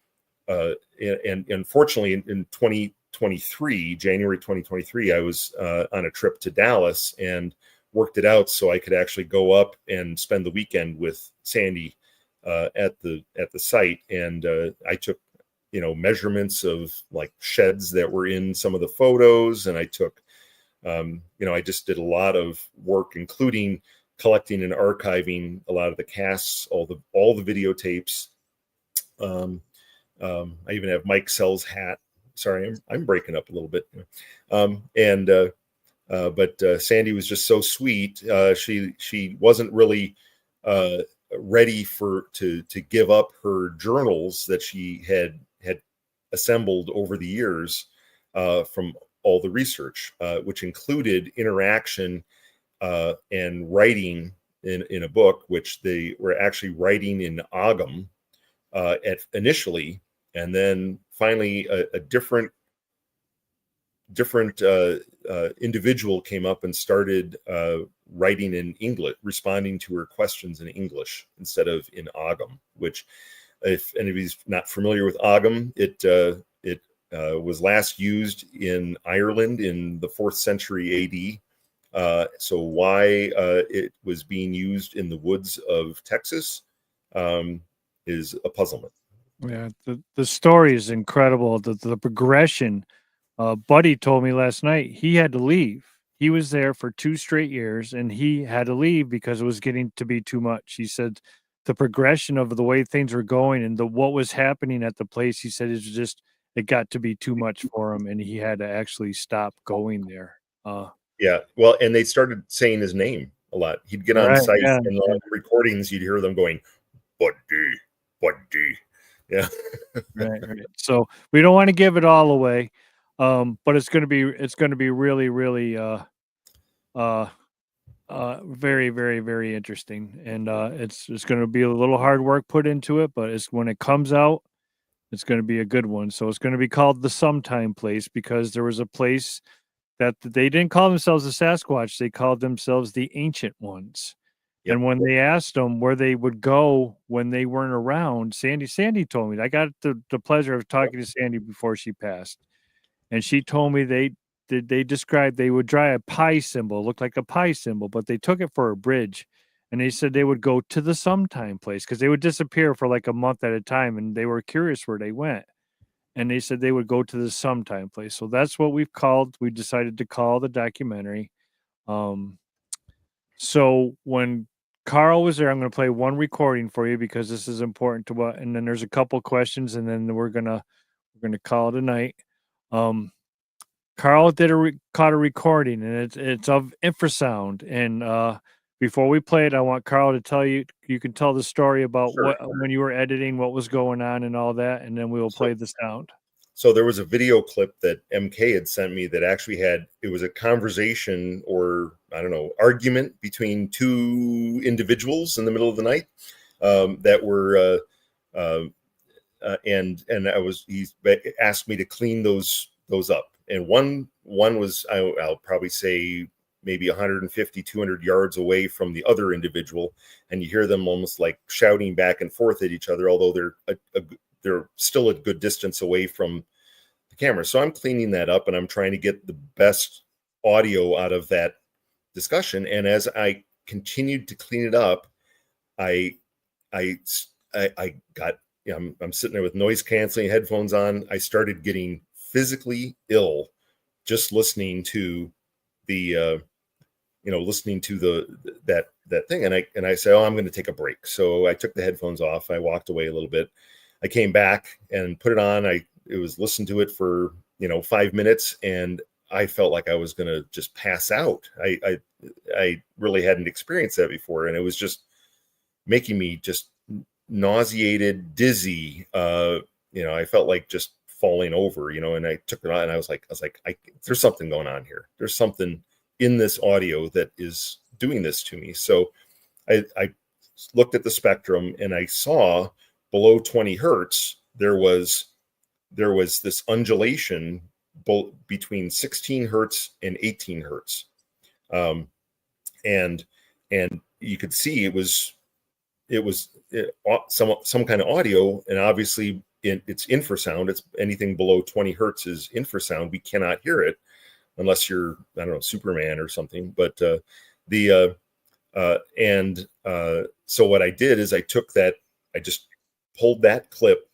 unfortunately in 2023, January 2023, I was on a trip to Dallas and worked it out so I could actually go up and spend the weekend with Sandy at the site. And I took, measurements of like sheds that were in some of the photos. And I took, I just did a lot of work, including collecting and archiving a lot of the casts, all the videotapes. I even have Mike Sell's hat. Sorry, I'm breaking up a little bit. But Sandy was just so sweet. She wasn't really ready to give up her journals that she had assembled over the years from all the research, which included interaction and writing in a book, which they were actually writing in Ogham initially, and then finally a different individual came up and started writing in English, responding to her questions in English instead of in Ogham, which, if anybody's not familiar with Ogham, it was last used in Ireland in the 4th century AD. So why it was being used in the woods of Texas is a puzzlement. Yeah, the story is incredible. The progression. Buddy told me last night he had to leave. He was there for 2 straight years, and he had to leave because it was getting to be too much. He said the progression of the way things were going and what was happening at the place, he said it got to be too much for him, and he had to actually stop going there. Yeah, well, and they started saying his name a lot. He'd get on site, and on the recordings, you'd hear them going, Buddy. Yeah. Right. So we don't want to give it all away, but it's going to be really, really, very, very, very interesting, and it's going to be a little hard work put into it, but when it comes out, it's going to be a good one. So it's going to be called the Sometime Place, because there was a place that they didn't call themselves the Sasquatch; they called themselves the Ancient Ones. Yep. And when they asked them where they would go when they weren't around, Sandy told me. I got the pleasure of talking to Sandy before she passed, and she told me they described they would draw a pi symbol, looked like a pi symbol, but they took it for a bridge, and they said they would go to the Sometime Place because they would disappear for like a month at a time, and they were curious where they went. and they said they would go to the sometime place. So that's what we decided to call the documentary. So when Karl was there, I'm going to play one recording for you because this is important to what, and then there's a couple questions, and then we're gonna call it a night. Karl caught a recording, and it's of infrasound. And before we play it, I want Karl to tell you. You can tell the story about Sure. when you were editing, what was going on, and all that, and then we will play the sound. So there was a video clip that MK had sent me that actually it was a conversation, or I don't know, argument between two individuals in the middle of the night that were and he asked me to clean those up. And one was, I'll probably say maybe 150, 200 yards away from the other individual, and you hear them almost like shouting back and forth at each other, although they're still a good distance away from the camera. So I'm cleaning that up, and I'm trying to get the best audio out of that discussion. And as I continued to clean it up, I got, I'm sitting there with noise canceling headphones on. I started getting physically ill just listening to the that thing. And I said, oh, I'm going to take a break. So I took the headphones off. I walked away a little bit. I came back and put it on. It was listened to it for 5 minutes, and I felt like I was going to just pass out. I really hadn't experienced that before, and it was just making me just nauseated, dizzy. I felt like just falling over. And I took it on, and I was like, there's something going on here. There's something in this audio that is doing this to me. So I looked at the spectrum, and I saw below 20 hertz there was this undulation between 16 hertz and 18 hertz, and you could see it was some kind of audio, and obviously it's infrasound. It's anything below 20 hertz is infrasound. We cannot hear it unless you're, I don't know, Superman or something. But so what I did is I just pulled that clip.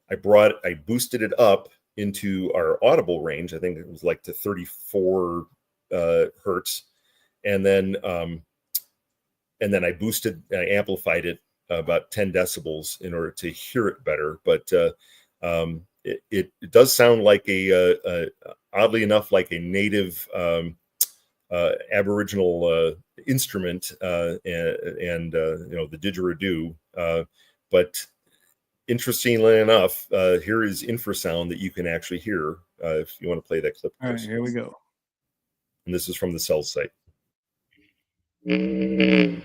I boosted it up into our audible range. I think it was like to 34 hertz, and then I amplified it about 10 decibels in order to hear it better. But it does sound like oddly enough, like a native Aboriginal instrument, and the didgeridoo. But interestingly enough, here is infrasound that you can actually hear if you want to play that clip. All right, here we go. And this is from the cell site. You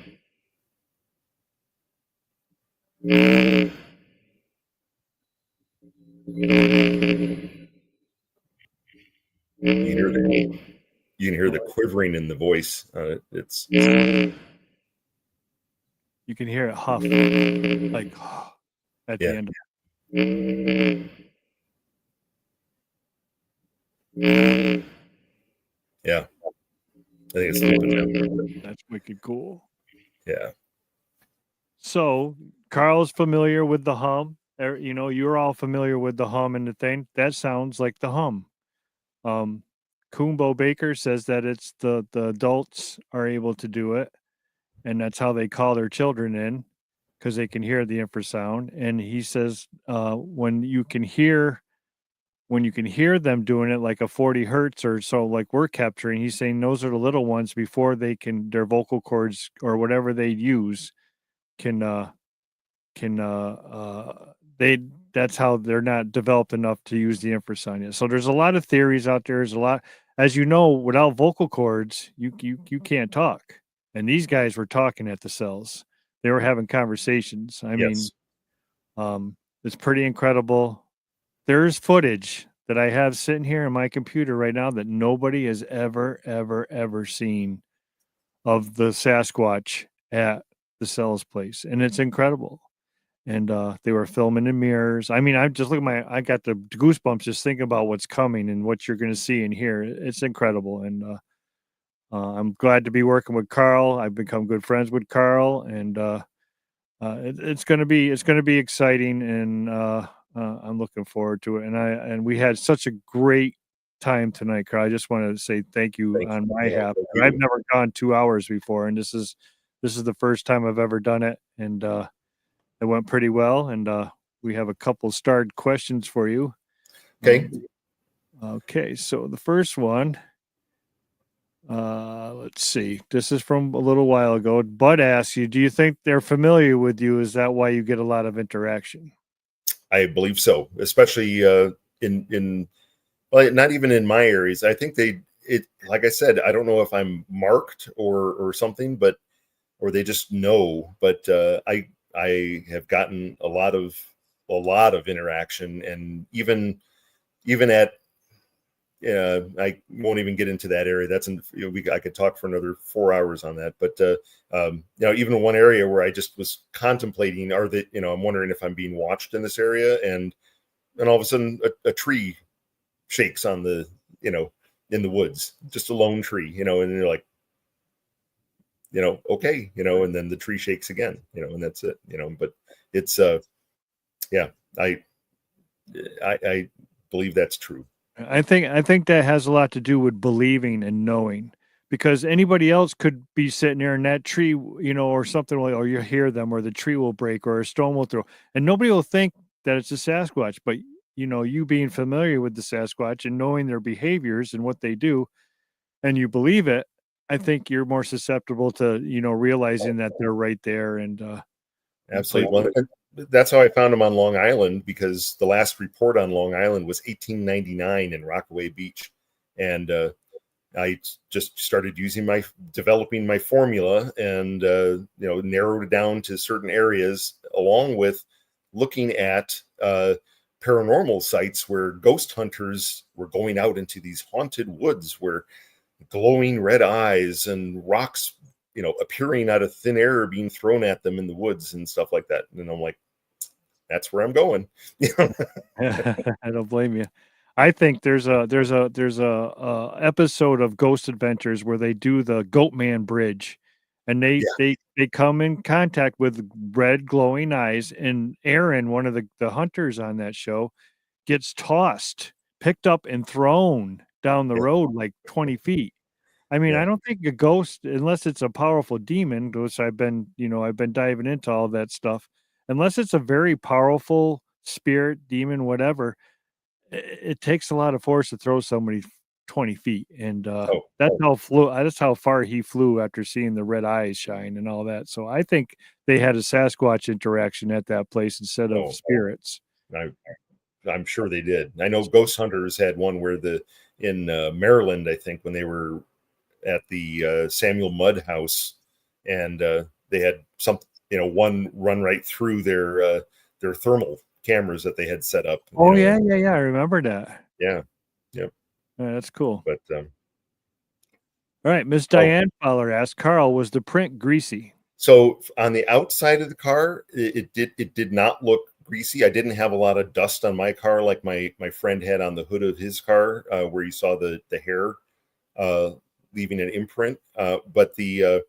can hear the quivering in the voice. You can hear it huff, like at the end. Yeah, I think it's that's wicked cool. Yeah. So Karl's familiar with the hum. You're all familiar with the hum and the thing. That sounds like the hum. Kumbo Baker says that it's the adults are able to do it, and that's how they call their children in, because they can hear the infrasound. And he says when you can hear them doing it, like a 40 hertz or so, like we're capturing, he's saying those are the little ones before their vocal cords or whatever they use that's how they're not developed enough to use the infrasound yet. So there's a lot of theories out there. There's a lot, as you know, without vocal cords, you can't talk. And these guys were talking at the cells. They were having conversations. I mean, it's pretty incredible. There's footage that I have sitting here in my computer right now that nobody has ever seen of the Sasquatch at the cells place. And it's incredible. And they were filming in mirrors. I mean, I got the goosebumps just thinking about what's coming and what you're going to see and hear. It's incredible. And I'm glad to be working with Karl. I've become good friends with Karl, and it's going to be exciting. And I'm looking forward to it. And we had such a great time tonight, Carl. I just wanted to say thank you on my behalf. Thank I've you. never gone 2 hours before, and this is the first time I've ever done it, and it went pretty well. And we have a couple starred questions for you. Okay. Okay, so the first one, let's see. This is from a little while ago. Bud asks you, do you think they're familiar with you? Is that why you get a lot of interaction? I believe so, especially in well, not even in my areas. I think like I said, I don't know if I'm marked or something, but or they just know. But I have gotten a lot of interaction, and even at I won't even get into that area. That's I could talk for another 4 hours on that. But even one area where I just was contemplating, I'm wondering if I'm being watched in this area, and all of a sudden a tree shakes on the in the woods, just a lone tree, and you're like, okay, and then the tree shakes again, and that's it, but it's yeah, I believe that's true. I think that has a lot to do with believing and knowing, because anybody else could be sitting there and that tree, or something like, or you hear them, or the tree will break, or a stone will throw, and nobody will think that it's a Sasquatch. But you being familiar with the Sasquatch and knowing their behaviors and what they do, and you believe it, I think you're more susceptible to realizing that they're right there and play. Absolutely. Well, that's how I found them on Long Island, because the last report on Long Island was 1899 in Rockaway Beach. And I just started developing my formula, and, narrowed it down to certain areas, along with looking at paranormal sites where ghost hunters were going out into these haunted woods where glowing red eyes and rocks appearing out of thin air being thrown at them in the woods and stuff like that. And I'm like, that's where I'm going. I don't blame you. I think there's a episode of Ghost Adventures where they do the Goatman Bridge, and they Yeah. they come in contact with red glowing eyes, and Aaron, one of the hunters on that show, gets picked up and thrown down the Yeah. road like 20 feet. I mean, Yeah. I don't think a ghost, unless it's a powerful demon, which I've been diving into all that stuff, unless it's a very powerful spirit, demon, whatever, it takes a lot of force to throw somebody 20 feet. And Oh, that's how far he flew after seeing the red eyes shine and all that. So I think they had a Sasquatch interaction at that place instead of oh, spirits. I'm sure they did. I know Ghost Hunters had one where in Maryland, I think, when they were at the Samuel Mudd house, and they had one run right through their thermal cameras that they had set up. Oh, yeah. I remember that. Yeah. Yep. Yeah, that's cool. But All right, Miss Diane Fowler asked, Carl, was the print greasy? so on the outside of the car, it did not look greasy. I didn't have a lot of dust on my car like my friend had on the hood of his car, where you saw the hair leaving an imprint. But there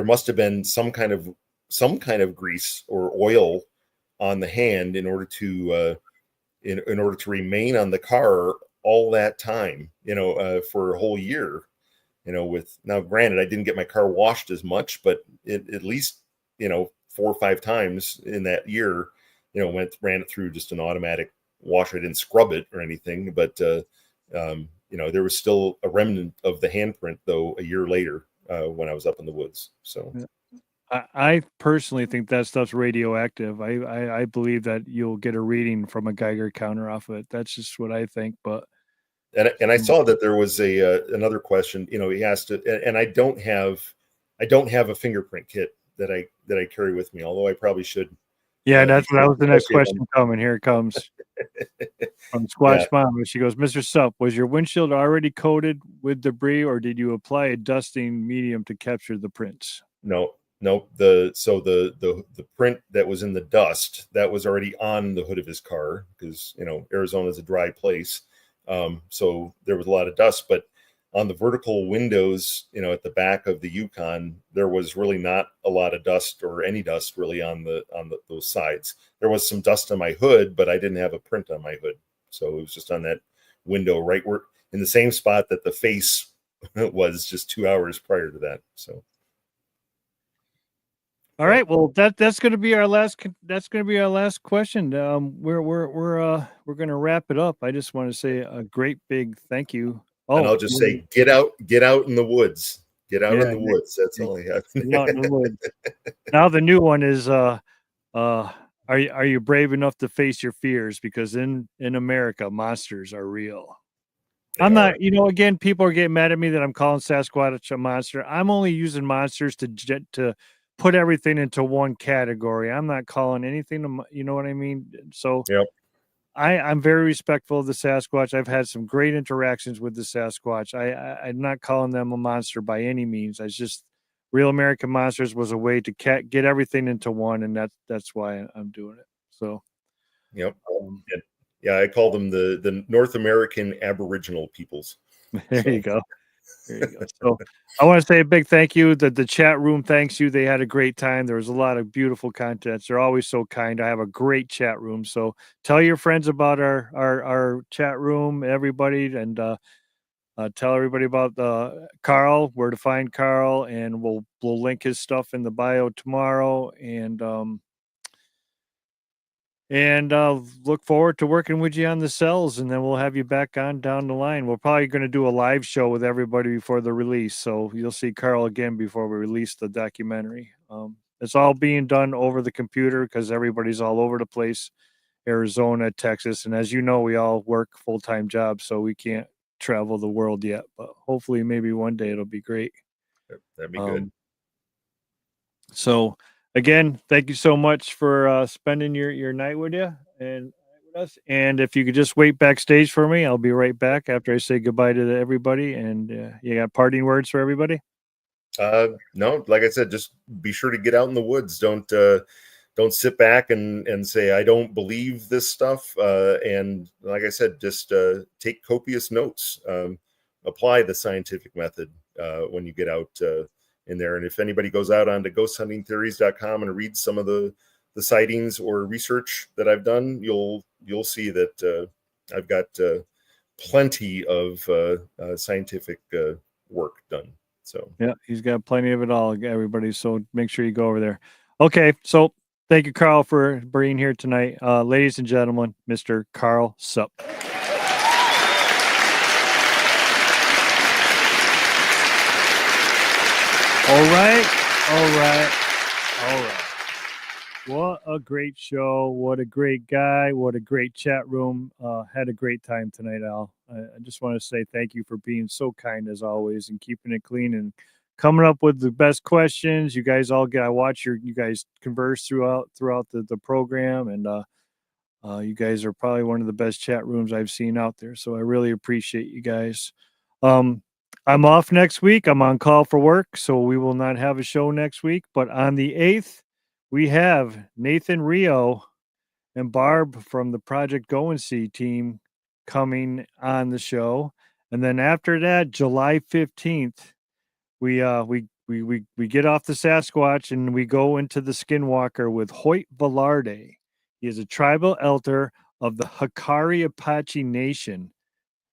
must have been some kind of grease or oil on the hand in order to in order to remain on the car all that time, for a whole year. With now, granted, I didn't get my car washed as much, but at least 4 or 5 times in that year, ran it through just an automatic washer. I didn't scrub it or anything, but there was still a remnant of the handprint though a year later when I was up in the woods. So I personally think that stuff's radioactive. I believe that you'll get a reading from a Geiger counter off of it. That's just what I think. But and I saw that there was another question. He asked it, and I don't have a fingerprint kit that I carry with me, although I probably should. Yeah, that was the next question coming. Here it comes from Squatch Mom. She goes, Mr. Sup, was your windshield already coated with debris, or did you apply a dusting medium to capture the prints? No. The print that was in the dust that was already on the hood of his car, because Arizona is a dry place, so there was a lot of dust. But on the vertical windows, at the back of the Yukon, there was really not a lot of dust or any dust really on those sides. There was some dust on my hood, but I didn't have a print on my hood. So it was just on that window right where in the same spot that the face was just 2 hours prior to that. So. All right. Well, that's going to be our last. That's going to be our last question. We're going to wrap it up. I just want to say a great big thank you. Oh, and I'll just say, get out in the woods. Get out in the woods. That's all I have. Get out in the woods. Now the new one is are you brave enough to face your fears? Because in America, monsters are real. I'm not, again, people are getting mad at me that I'm calling Sasquatch a monster. I'm only using monsters to put everything into one category. I'm not calling anything, you know what I mean? So yep. I'm very respectful of the Sasquatch. I've had some great interactions with the Sasquatch. I'm not calling them a monster by any means. I just Real American Monsters was a way to get everything into one, and that's why I'm doing it. So, yep. Yeah, I call them the North American Aboriginal peoples. There you go. There you go. So I want to say a big thank you. The chat room thanks you. They had a great time. There was a lot of beautiful content. They're always so kind. I have a great chat room. So tell your friends about our chat room, everybody, and tell everybody about Karl, where to find Karl, and we'll link his stuff in the bio tomorrow. And look forward to working with you on the cells, and then we'll have you back on down the line. We're probably going to do a live show with everybody before the release, so you'll see Karl again before we release the documentary. It's all being done over the computer because everybody's all over the place, Arizona, Texas, and as you know, we all work full-time jobs, so we can't travel the world yet, but hopefully maybe one day it'll be great. That'd be good. So again, thank you so much for spending your night with you and with us. And if you could just wait backstage for me, I'll be right back after I say goodbye to everybody. And you got parting words for everybody? No, like I said, just be sure to get out in the woods. Don't sit back and say, I don't believe this stuff. And like I said, just take copious notes, apply the scientific method when you get out in there. And if anybody goes out onto ghosthuntingtheories.com and reads some of the sightings or research that I've done, you'll see that I've got plenty of scientific work done. So yeah, he's got plenty of it all, everybody. So make sure you go over there. Okay, so thank you, Karl, for being here tonight. Ladies and gentlemen, Mr. Karl Sup. All right. What a great show. What a great guy. What a great chat room. Had a great time tonight, Al. I just want to say thank you for being so kind as always and keeping it clean and coming up with the best questions. You guys all I watch you guys converse throughout the program, and you guys are probably one of the best chat rooms I've seen out there. So I really appreciate you guys. I'm off next week. I'm on call for work, so we will not have a show next week. But on the 8th, we have Nathan Rio and Barb from the Project Go and See team coming on the show. And then after that, July 15th, we get off the Sasquatch and we go into the Skinwalker with Hoyt Velarde. He is a tribal elder of the Hikari Apache Nation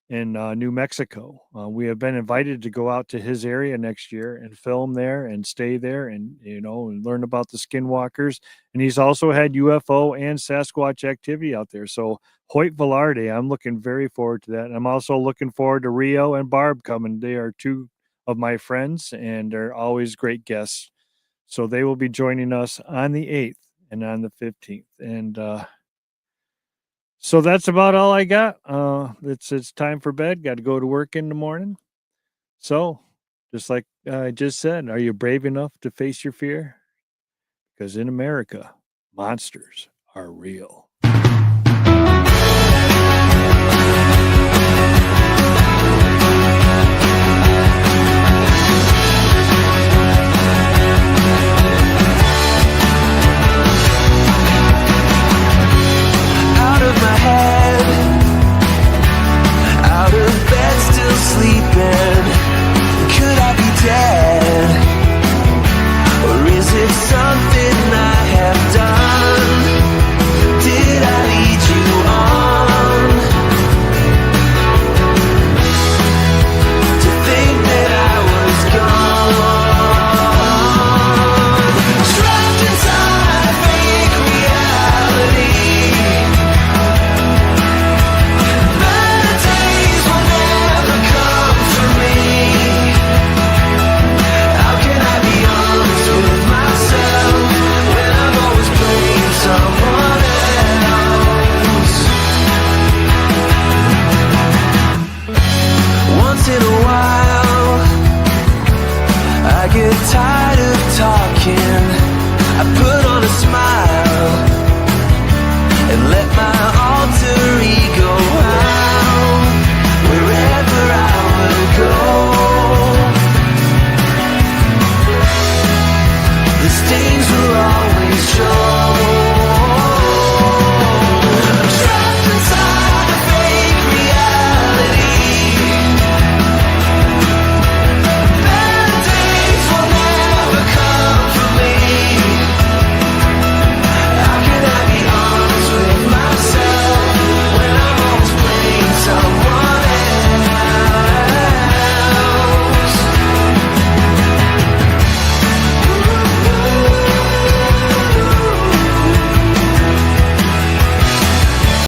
in New Mexico. We have been invited to go out to his area next year and film there and stay there and and learn about the Skinwalkers. And he's also had UFO and Sasquatch activity out there. So Hoyt Velarde, I'm looking very forward to that. And I'm also looking forward to Rio and Barb coming. They are two of my friends and they're always great guests. So they will be joining us on the 8th and on the 15th. And so that's about all I got. It's time for bed. Got to go to work in the morning. So just like I just said, are you brave enough to face your fear? Because in America, monsters are real. My head, out of bed, still sleeping. stains were always yours.